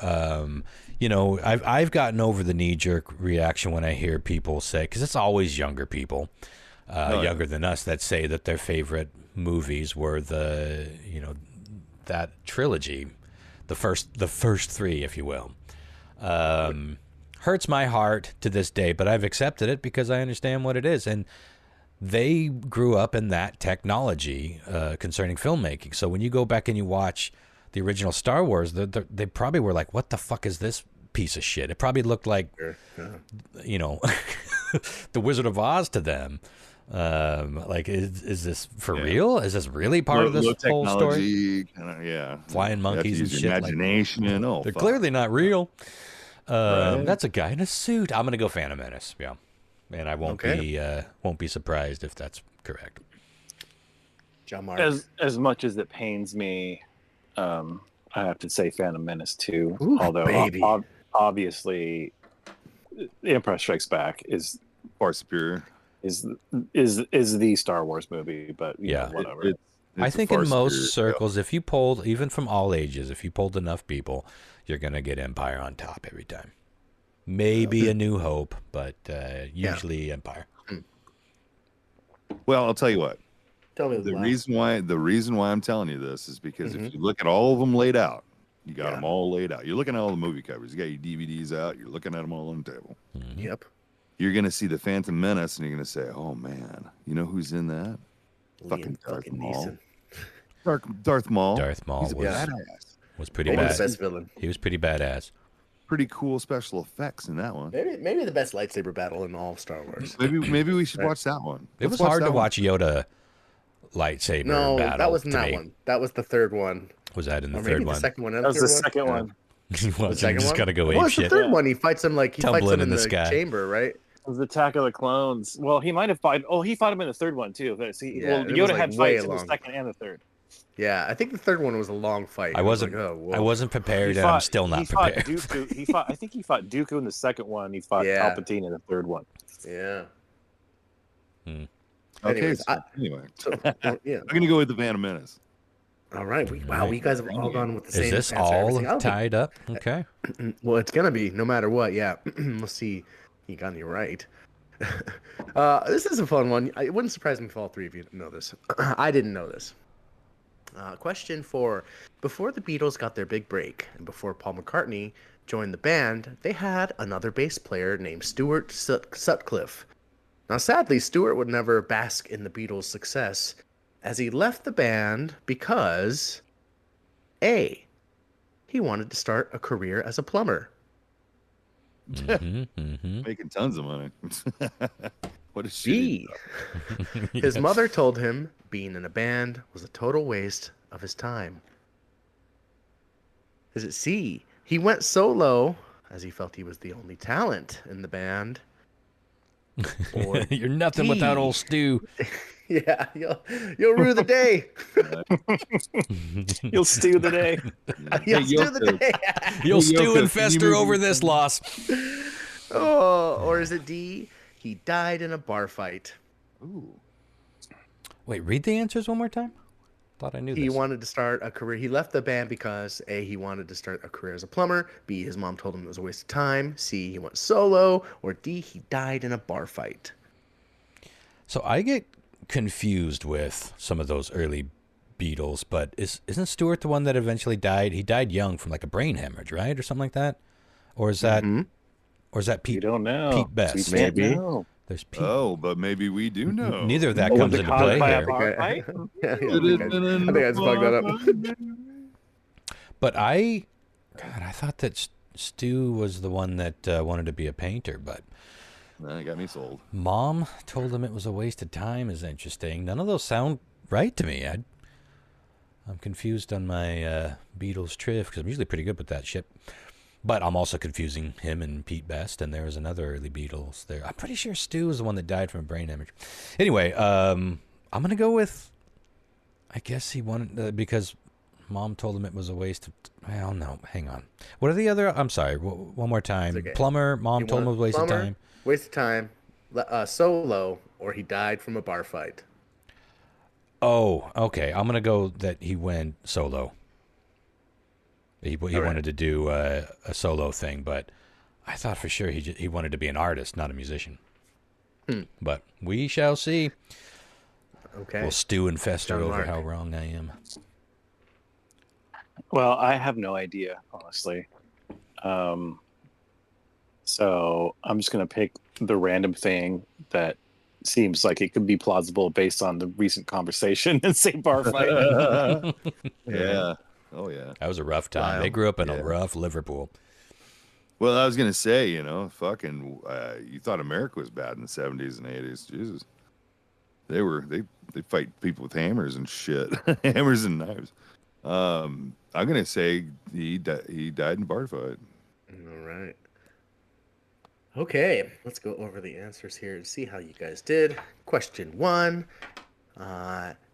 You know, I've gotten over the knee-jerk reaction when I hear people say, because it's always younger people, younger than us, that say that their favorite movies were that trilogy, the first 3, if you will. Hurts my heart to this day, but I've accepted it because I understand what it is, and they grew up in that technology concerning filmmaking. So when you go back and you watch the original Star Wars, they probably were like, what the fuck is this piece of shit? It probably looked like, you know, the Wizard of Oz to them. Like, is this for real? Is this really part of this whole story? Flying monkeys and shit. Imagination. Like, they're clearly not real. That's a guy in a suit. I'm going to go Phantom Menace. Yeah. And I won't be surprised if that's correct. John Mark. As much as it pains me, I have to say Phantom Menace too. Ooh, although obviously, The Empire Strikes Back is far superior. Is the Star Wars movie, but whatever. I think in most circles, if you polled, even from all ages, if you polled enough people, you're going to get Empire on top every time. Maybe A New Hope, but usually Empire. Well, I'll tell you what. Tell me the reason why I'm telling you this is because if you look at all of them laid out, you got them all laid out. You're looking at all the movie covers. You got your DVDs out. You're looking at them all on the table. Yep. You're going to see the Phantom Menace, and you're going to say, "Oh man, you know who's in that? Fucking Darth Maul." Darth Maul. Darth Maul was badass. Was pretty badass. The best villain. He was pretty badass. Pretty cool special effects in that one. Maybe the best lightsaber battle in all of Star Wars. Maybe we should watch that one. It was hard to watch Yoda lightsaber battle. No, that wasn't that one. That was the third one. Was that in the third one? The second one. That was the second one. Well, you just gotta go ape shit. The third one, he fights him like he fights him in the sky. chamber, right? It was the Attack of the Clones. Well, he might have fought. Oh, he fought him in the third one too. Yoda had fights in the second and the third. Yeah, I think the third one was a long fight. I wasn't prepared, and I'm still not prepared. Dooku. I think he fought Dooku in the second one. He fought Palpatine in the third one. Yeah. Okay. Anyway, I'm gonna go with the Phantom Menace. All right. Wow, you guys have all gone with the same. Is this all tied up? Okay. Well, it's gonna be no matter what. Yeah. We'll see. You got me right. This is a fun one. It wouldn't surprise me if all 3 of you know this. I didn't know this. Question 4. Before the Beatles got their big break, and before Paul McCartney joined the band, they had another bass player named Stuart Sutcliffe. Now, sadly, Stuart would never bask in the Beatles' success, as he left the band because A, he wanted to start a career as a plumber. Making tons of money. What is B, his mother told him being in a band was a total waste of his time. Is it C, he went solo as he felt he was the only talent in the band? Or You're nothing without old Stu. Yeah, you'll rue the day. You'll stew the day. You'll stew the day. You'll stew and fester over this loss. Oh, or is it D? He died in a bar fight. Ooh. Wait, read the answers one more time. Thought I knew this. He wanted to start a career. He left the band because A, he wanted to start a career as a plumber. B, his mom told him it was a waste of time. C, he went solo. Or D, he died in a bar fight. So I get confused with some of those early Beatles, but isn't Stewart the one that eventually died? He died young from like a brain hemorrhage, right, or something like that? Or is that Pete? You don't know. Pete Best? Maybe. There's Pete. Oh, but maybe we do know. Neither of that comes into play here. I think I just fucked that up. But I thought that Stu was the one that wanted to be a painter, but That got me sold. Mom told him it was a waste of time is interesting. None of those sound right to me. I'm confused on my Beatles trivia because I'm usually pretty good with that shit. But I'm also confusing him and Pete Best, and there was another early Beatles there. I'm pretty sure Stu was the one that died from a brain hemorrhage. Anyway, I'm going to go with, I guess he wanted, because Mom told him it was a waste of, well, no, hang on. What are the other, I'm sorry, one more time. Okay. Plumber, Mom told him it was a waste of time. Waste of time, solo, or he died from a bar fight. Oh, okay. I'm going to go that he went solo. He wanted to do a solo thing, but I thought for sure he wanted to be an artist, not a musician. But we shall see. Okay. We'll stew and fester John over Mark. how wrong I am. Well, I have no idea, honestly. So I'm just going to pick the random thing that seems like it could be plausible based on the recent conversation and say bar fight. Yeah. Oh, yeah. That was a rough time. Lyle. They grew up in a rough Liverpool. Well, I was going to say, fucking, you thought America was bad in the 70s and 80s. Jesus. They fight people with hammers and shit. Hammers and knives. I'm going to say he died in a bar fight. All right. Okay, let's go over the answers here and see how you guys did. Question 1,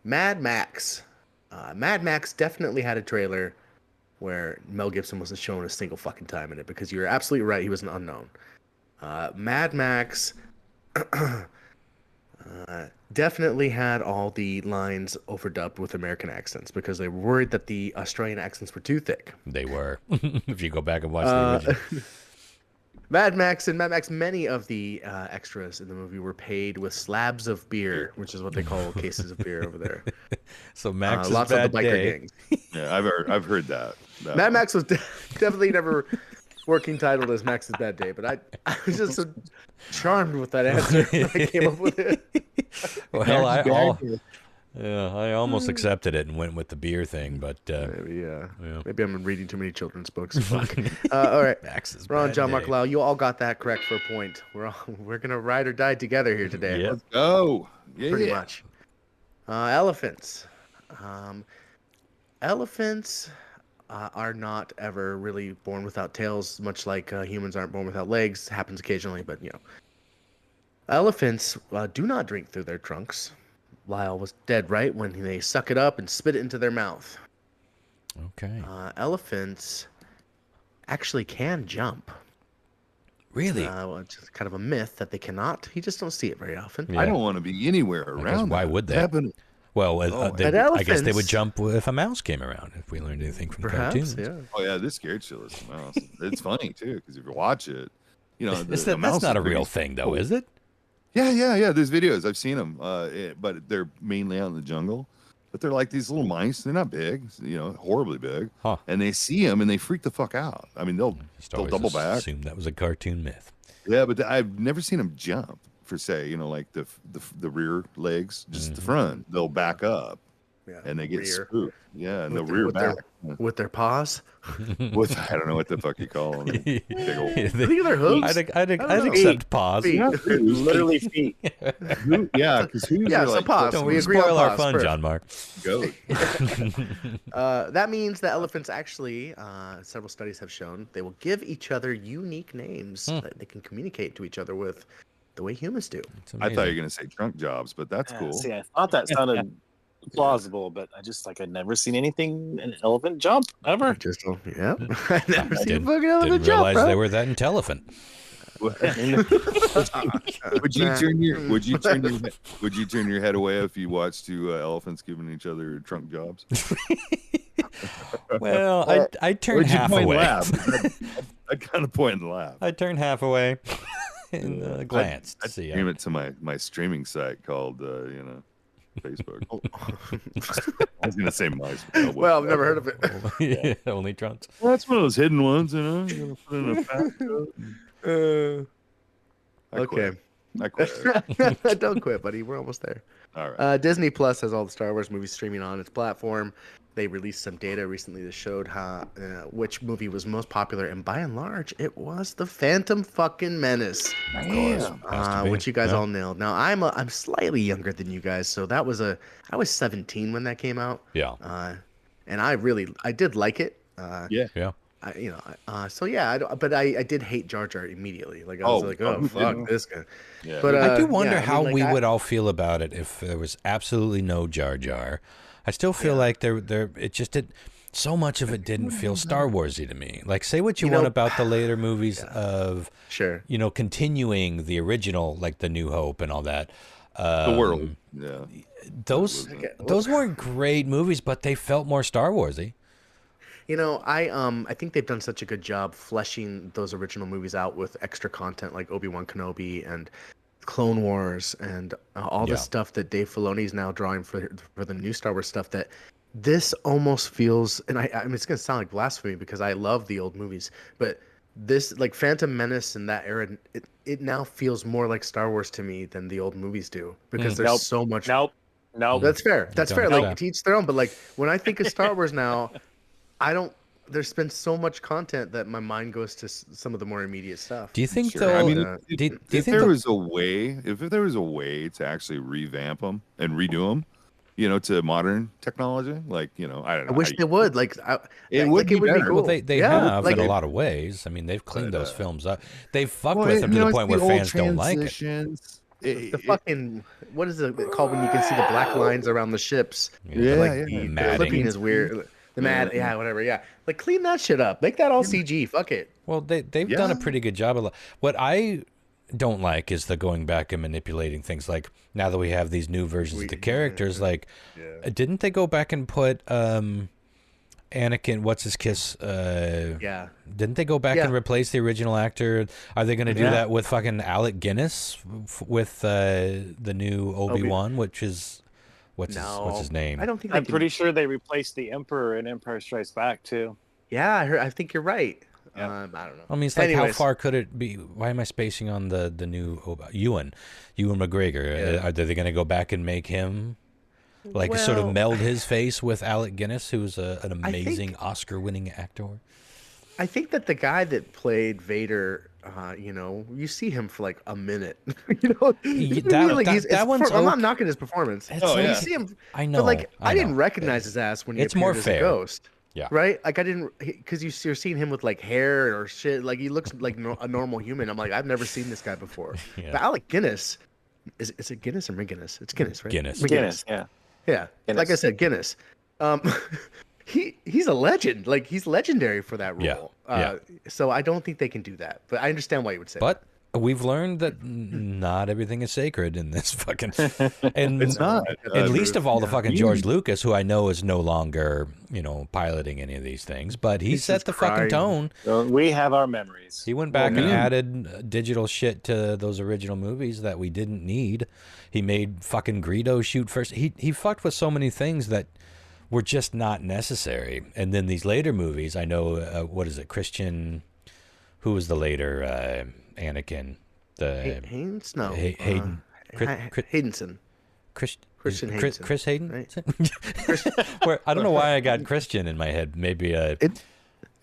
Mad Max. Mad Max definitely had a trailer where Mel Gibson wasn't shown a single fucking time in it because you're absolutely right. He was an unknown. Mad Max definitely had all the lines overdubbed with American accents because they were worried that the Australian accents were too thick. They were. If you go back and watch the original. Mad Max, many of the extras in the movie were paid with slabs of beer, which is what they call cases of beer over there. So Max's lots bad of the biker day. gangs. Yeah, I've heard that. Mad Max was definitely never working titled as Max's Bad Day, but I was just so charmed with that answer when I came up with it. Well, I almost accepted it and went with the beer thing, but Maybe I'm reading too many children's books. Fuck. All right, Max's Ron, bad John, day. Mark, Lyle, you all got that correct for a point. We're gonna ride or die together here today. Yep. Let's go. Yeah, Pretty yeah. much. Elephants. Elephants are not ever really born without tails, much like humans aren't born without legs. Happens occasionally, but Elephants do not drink through their trunks. Lyle was dead right when they suck it up and spit it into their mouth. Okay. Elephants actually can jump. Really? It's just kind of a myth that they cannot. You just don't see it very often. Yeah. I don't want to be anywhere around. Why that. would they? Happen. Well, But I guess they elephants- would jump if a mouse came around, if we learned anything from Perhaps, cartoons. yeah. Oh yeah, this scared shitless mouse. It's funny too because if you watch it, the That's mouse not a is real pretty thing, though, cool. is it? Yeah. There's videos. I've seen them, but they're mainly out in the jungle. But they're like these little mice. They're not big, horribly big. Huh. And they see them and they freak the fuck out. I mean, they'll always double back. assumed that was a cartoon myth. Yeah, but I've never seen them jump for say, like the rear legs, just the front. They'll back up Yeah, and they get rear. spooked. Yeah, and they'll With their- rear with back. With their paws? With I don't know what the fuck you call them. Big old. I think they're hooves. I'd don't know. accept pause. Feet. Literally feet. Yeah, because who's Yeah, are so like pause. Don't We agree on spoil our pause fun, first. John Mark. goat. That means that elephants actually, several studies have shown, they will give each other unique names that they can communicate to each other with the way humans do. It's I thought you amazing. were gonna say trunk jobs, but that's cool. See, I thought that sounded plausible, but I just I'd never seen an elephant jump ever. Just yeah, I've never seen a Didn't fucking elephant didn't jump, realize bro. they were that intelligent. Would you turn your head away if you watched two elephants giving each other trunk jobs? Well, I turned Would you half point and away. laugh? I kind of point and laugh. I turned half away and glanced. I to see. stream it to my streaming site called Facebook. I was gonna say MySpace. Well, I've never heard of it. Only trunks. Well, that's one of those hidden ones, you know. You gotta put it in a passcode. I Okay. quit. Don't quit, buddy. We're almost there. All right. Disney Plus has all the Star Wars movies streaming on its platform. They released some data recently that showed how which movie was most popular, and by and large, it was The Phantom fucking Menace, Of course. Has to be. which you guys Yeah. all nailed. Now I'm slightly younger than you guys, so I was 17 when that came out. Yeah. and I did like it. Yeah. But I did hate Jar Jar immediately. Like I was like, oh who fuck didn't? this guy. Yeah. But I do wonder how like, we would all feel about it if there was absolutely no Jar Jar. I still feel like so much of it didn't feel Star Warsy to me. Like, say what you want about the later movies of, sure, continuing the original, like the New Hope and all that. The world. Yeah. Those weren't great movies, but they felt more Star Warsy. I think they've done such a good job fleshing those original movies out with extra content like Obi-Wan Kenobi and Clone Wars and all the stuff that Dave Filoni's now drawing for the new Star Wars stuff, that this almost feels, and I mean, it's going to sound like blasphemy because I love the old movies, but this, like Phantom Menace in that era, it now feels more like Star Wars to me than the old movies do, because there's so much. Nope. That's fair. That's fair. Like, to each their own. But like, when I think of Star Wars now, there's been so much content that my mind goes to some of the more immediate stuff. Do you think Sure. though? I mean, if there was a way to actually revamp them and redo them, to modern technology, like, I don't know. I wish they would. Like, it would be cool. Well, they have in a lot of ways. I mean, they've cleaned those films up. They've fucked with them to the point where fans don't like it. The fucking, what is it called when you can see the black lines around the ships? The flipping is weird. The mad, whatever, like, clean that shit up. Make that all CG. Fuck it. Well, they've done a pretty good job. What I don't like is the going back and manipulating things. Like, now that we have these new versions of the characters, didn't they go back and put Anakin, what's his kiss? Didn't they go back and replace the original actor? Are they going to do that with fucking Alec Guinness with the new Obi-Wan, which is what's his name? I don't think. I'm pretty sure they replaced the Emperor in Empire Strikes Back too. Yeah, I think you're right. I don't know. I mean, it's like, how far could it be? Why am I spacing on the new Ewan McGregor? Are they going to go back and make him sort of meld his face with Alec Guinness, who's an amazing Oscar-winning actor? I think that the guy that played Vader, you see him for like a minute. I'm not knocking his performance. You see him. I know. But I didn't recognize his ass when he appeared as a ghost. Yeah. Right? Like, I didn't, because you're seeing him with like hair or shit. Like, he looks like a normal human. I'm like, I've never seen this guy before. But Alec Guinness, is it Guinness or McGinnis? It's Guinness, right? Guinness, yeah. Yeah. Guinness. Like I said, Guinness. He's a legend. Like, he's legendary for that role. So I don't think they can do that. But I understand why you would say that. We've learned that not everything is sacred in this fucking, and it's not. And least of all the fucking George Lucas, who I know is no longer, piloting any of these things, but he set the fucking tone. So we have our memories. He went back and added digital shit to those original movies that we didn't need. He made fucking Greedo shoot first. He fucked with so many things that were just not necessary. And then these later movies, I know, what is it, Christian? Who was the later Anakin? Haynes? No. Hayden. Haydenson. Christian Haydenson. Chris Hayden? Right? I don't know why I got Christian in my head. Maybe it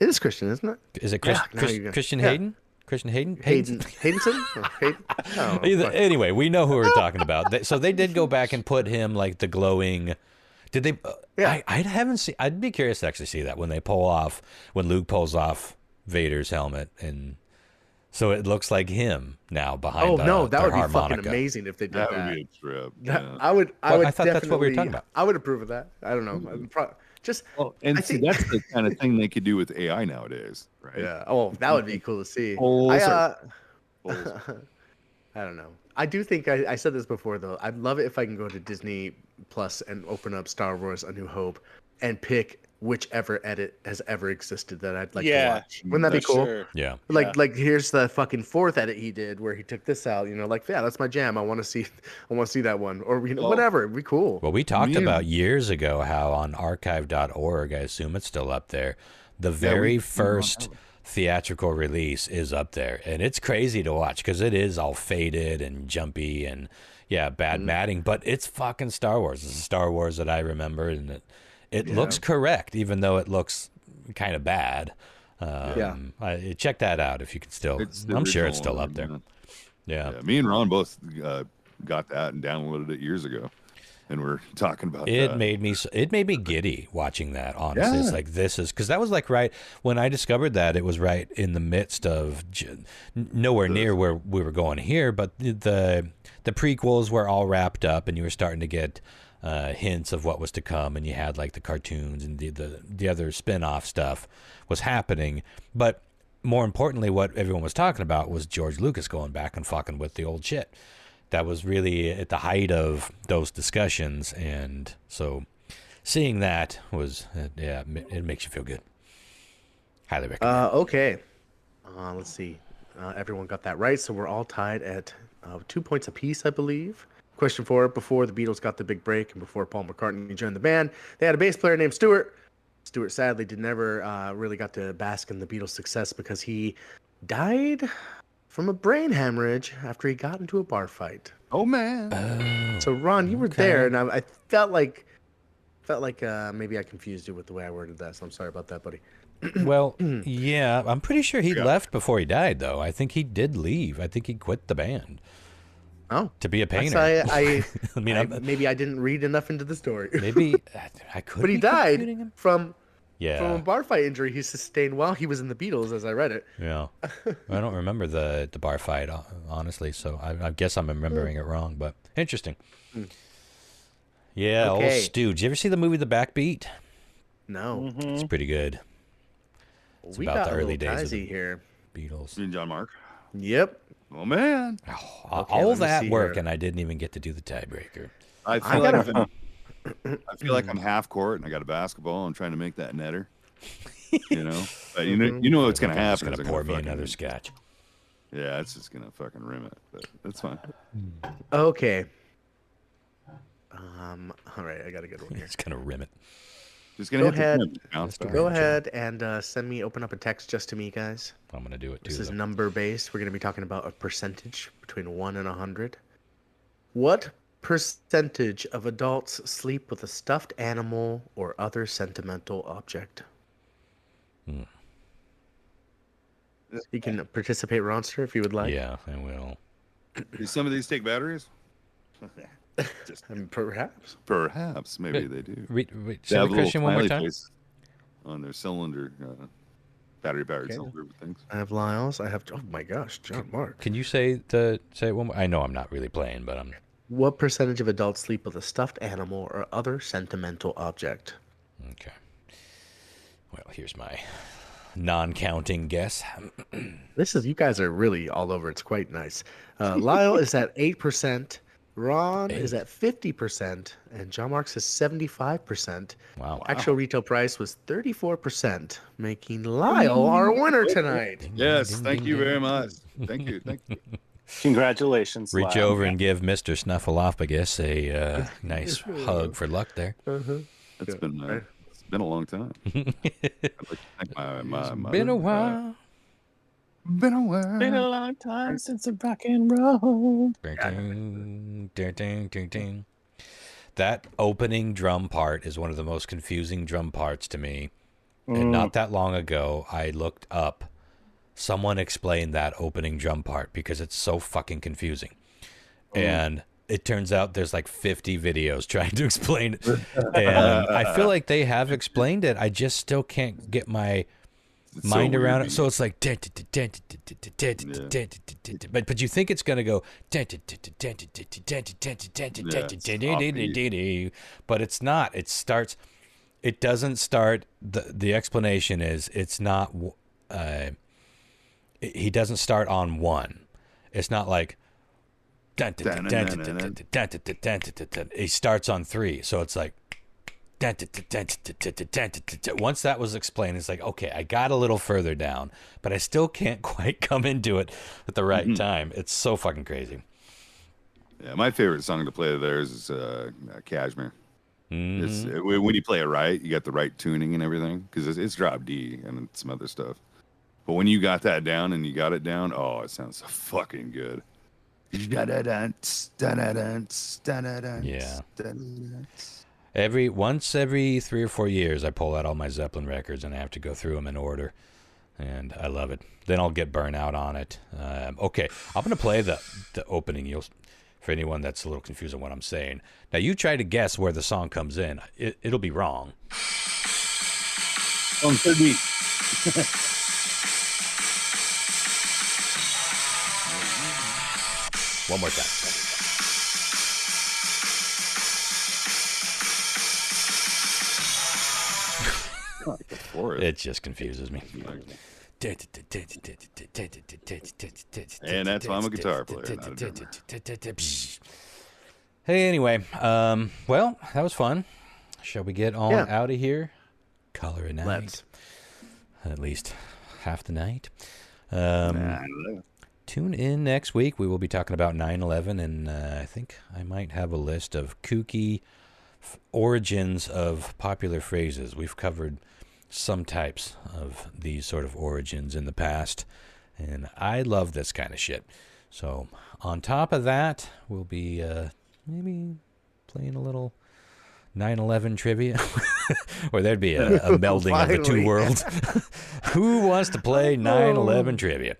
is Christian, isn't it? Is it Christian Hayden? Christian Hayden? Haydenson? Hayden? Anyway, we know who we're talking about. So they did go back and put him like the glowing. Did they? I haven't seen. I'd be curious to actually see that when Luke pulls off Vader's helmet, and so it looks like him now behind. That would be harmonica. Fucking amazing if they did that. That would be a trip. I thought that's what we were talking about. I would approve of that. I don't know. That's the kind of thing they could do with AI nowadays, right? Yeah. Oh, that would be cool to see. I don't know. I do think I said this before though. I'd love it if I can go to Disney Plus and open up Star Wars: A New Hope and pick whichever edit has ever existed that I'd like to watch. Wouldn't that be cool? Sure. Yeah. Like here's the fucking fourth edit he did where he took this out. That's my jam. I want to see that one or whatever. It'd be cool. Well, we talked about years ago how on archive.org, I assume it's still up there, the very first theatrical release is up there, and it's crazy to watch because it is all faded and jumpy and bad matting, but it's fucking Star Wars. It's a Star Wars that I remember, and it looks correct, even though it looks kind of bad. Check that out if you can still. I'm sure it's still up there. Yeah. Me and Ron both got that and downloaded it years ago. and we're talking about It that. made me giddy watching that. Honestly, Yeah. it's like this is because that was like right when I discovered that it was right in the midst of nowhere near where we were going here, but the prequels were all wrapped up, and you were starting to get hints of what was to come, and you had like the cartoons and the other spin-off stuff was happening, but more importantly, what everyone was talking about was George Lucas going back and fucking with the old shit. That was really at the height of those discussions, and so seeing that was, it makes you feel good. Highly recommend. Okay. Let's see. Everyone got that right, so we're all tied at 2 points apiece, I believe. Question 4, before the Beatles got the big break and before Paul McCartney joined the band, they had a bass player named Stuart. Stuart sadly never really got to bask in the Beatles' success because he died from a brain hemorrhage after he got into a bar fight. Oh man! So Ron, you were there, and I felt like maybe I confused you with the way I worded that. So I'm sorry about that, buddy. Well, yeah, I'm pretty sure he left before he died, though. I think he did leave. I think he quit the band. Oh, to be a painter. I mean, maybe I didn't read enough into the story. Maybe I could. But he died from a bar fight injury he sustained while he was in the Beatles, as I read it. Yeah, I don't remember the bar fight honestly, so I guess I'm remembering it wrong. But interesting. Yeah, Okay. old Stu. Did you ever see the movie The Backbeat? No, It's pretty good. It's we about got the a early little days of Kazi the here. Beatles. You and John Mark. Yep. Oh man! All let me that see work, here. and I didn't even get to do the tiebreaker. I feel like I'm half court and I got a basketball. I'm trying to make that netter. You know, but you know what's gonna It's happen. gonna is pour I'm me fucking- another scotch. Yeah, it's just gonna fucking rim it, but that's fine. Okay. All right, I got a good one here. It's gonna rim it. Just gonna Go hit the ahead. rim, bounce back. Go ahead and open up a text just to me, guys. I'm gonna do it too. This is though. number based. We're going to be talking about a percentage between 1 and 100. What percentage of adults sleep with a stuffed animal or other sentimental object? You can participate, Ronster, if you would like. Yeah, I will. Do some of these take batteries? Just perhaps, maybe they do. Say They have the a little question one more smiley time. face on their cylinder, battery-powered Okay. cylinder things. I have Lyle's. I have, oh my gosh, John Mark. Can you say it one more? I know I'm not really playing, but I'm. What percentage of adults sleep with a stuffed animal or other sentimental object? Okay. Well, here's my non-counting guess. You guys are really all over. It's quite nice. Lyle is at 8%. Ron is at 50%, and John Marks is 75%. Wow. Actual retail price was 34%, making Lyle our winner tonight. Yes, thank you very much. Thank you. Congratulations. Reach Lyle. over and give Mr. Snuffleupagus a nice hug for luck there. It's been a long time. I'd like to thank my Been a mother. while. Been a while. Been a long time since the rock and roll. Ding, ding, ding, ding, ding. That opening drum part is one of the most confusing drum parts to me. And not that long ago, I looked up. Someone explained that opening drum part because it's so fucking confusing. And it turns out there's like 50 videos trying to explain it. And I feel like they have explained it. I just still can't get my mind around it. So it's like, but you think it's going to go, but it's not. It doesn't start. The explanation is it's not, he doesn't start on one. It's not like, he starts on three. So it's like, once that was explained, it's like, okay, I got a little further down, but I still can't quite come into it at the right time. It's so fucking crazy. Yeah, my favorite song to play there is Cashmere. It's, when you play it right, you got the right tuning and everything, because it's drop D and some other stuff. But when you got that down and you got it down, oh, it sounds so fucking good. Yeah. Once every 3 or 4 years, I pull out all my Zeppelin records and I have to go through them in order, and I love it. Then I'll get burnt out on it. Okay, I'm gonna play the opening. for anyone that's a little confused on what I'm saying. Now, you try to guess where the song comes in. It'll be wrong. On third beat. One more time. It just confuses me. And that's why I'm a guitar player. Not a drummer. Hey, anyway, well, that was fun. Shall we get on out of here? Call her a night. Let's. At least half the night. Tune in next week. We will be talking about 9/11, and I think I might have a list of kooky origins of popular phrases. We've covered some types of these sort of origins in the past, and I love this kind of shit. So on top of that, we'll be maybe playing a little 9/11 trivia, or there'd be a melding of the two worlds. Who wants to play 9/11 trivia?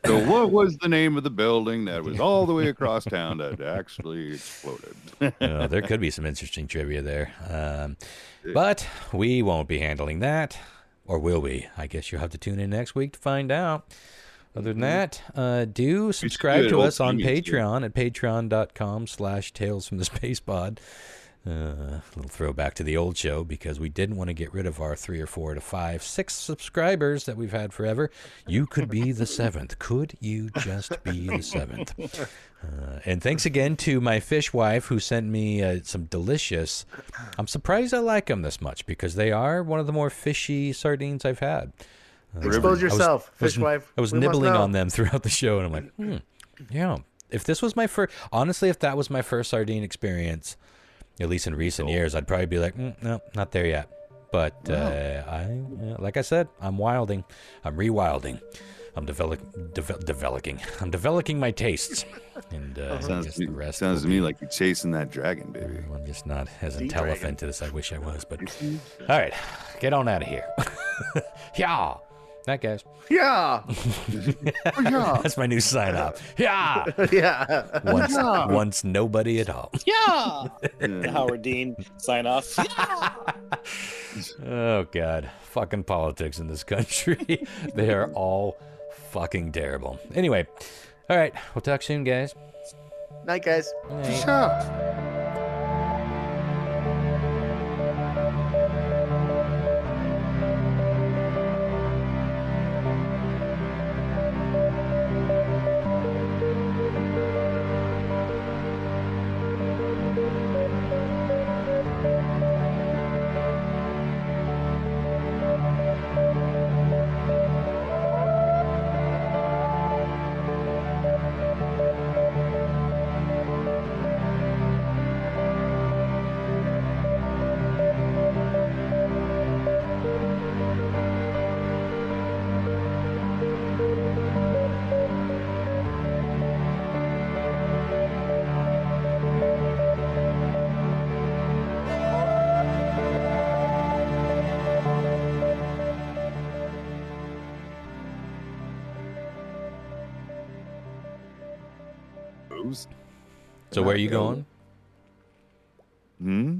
So what was the name of the building that was all the way across town that actually exploded? There could be some interesting trivia there. But we won't be handling that. Or will we? I guess you'll have to tune in next week to find out. Other than that, do subscribe to us on Patreon at patreon.com/Tales from the Space Pod. A little throwback to the old show, because we didn't want to get rid of our 3 or 4 to 5, 6 subscribers that we've had forever. You could be the 7th. Could you just be the 7th? And thanks again to my fish wife, who sent me some delicious. I'm surprised I like them this much, because they are one of the more fishy sardines I've had. Expose yourself, fish wife. I was nibbling on them throughout the show, and I'm like, yeah. If this was my first, honestly, if that was my first sardine experience, at least in recent years, I'd probably be like, no, not there yet. But like I said, I'm wilding. I'm rewilding. I'm developing. I'm developing my tastes. And sounds sounds to me like you're chasing that dragon, baby. I'm just not as intelligent as I wish I was. But all right, get on out of here. Yeah. Night, guys. Yeah. That's my new sign off. Yeah. Yeah. Once nobody at all. Yeah. The Howard Dean sign off. Yeah. Oh, God. Fucking politics in this country. They are all fucking terrible. Anyway. All right. We'll talk soon, guys. Night, guys. Sure. So where are you going? Hmm?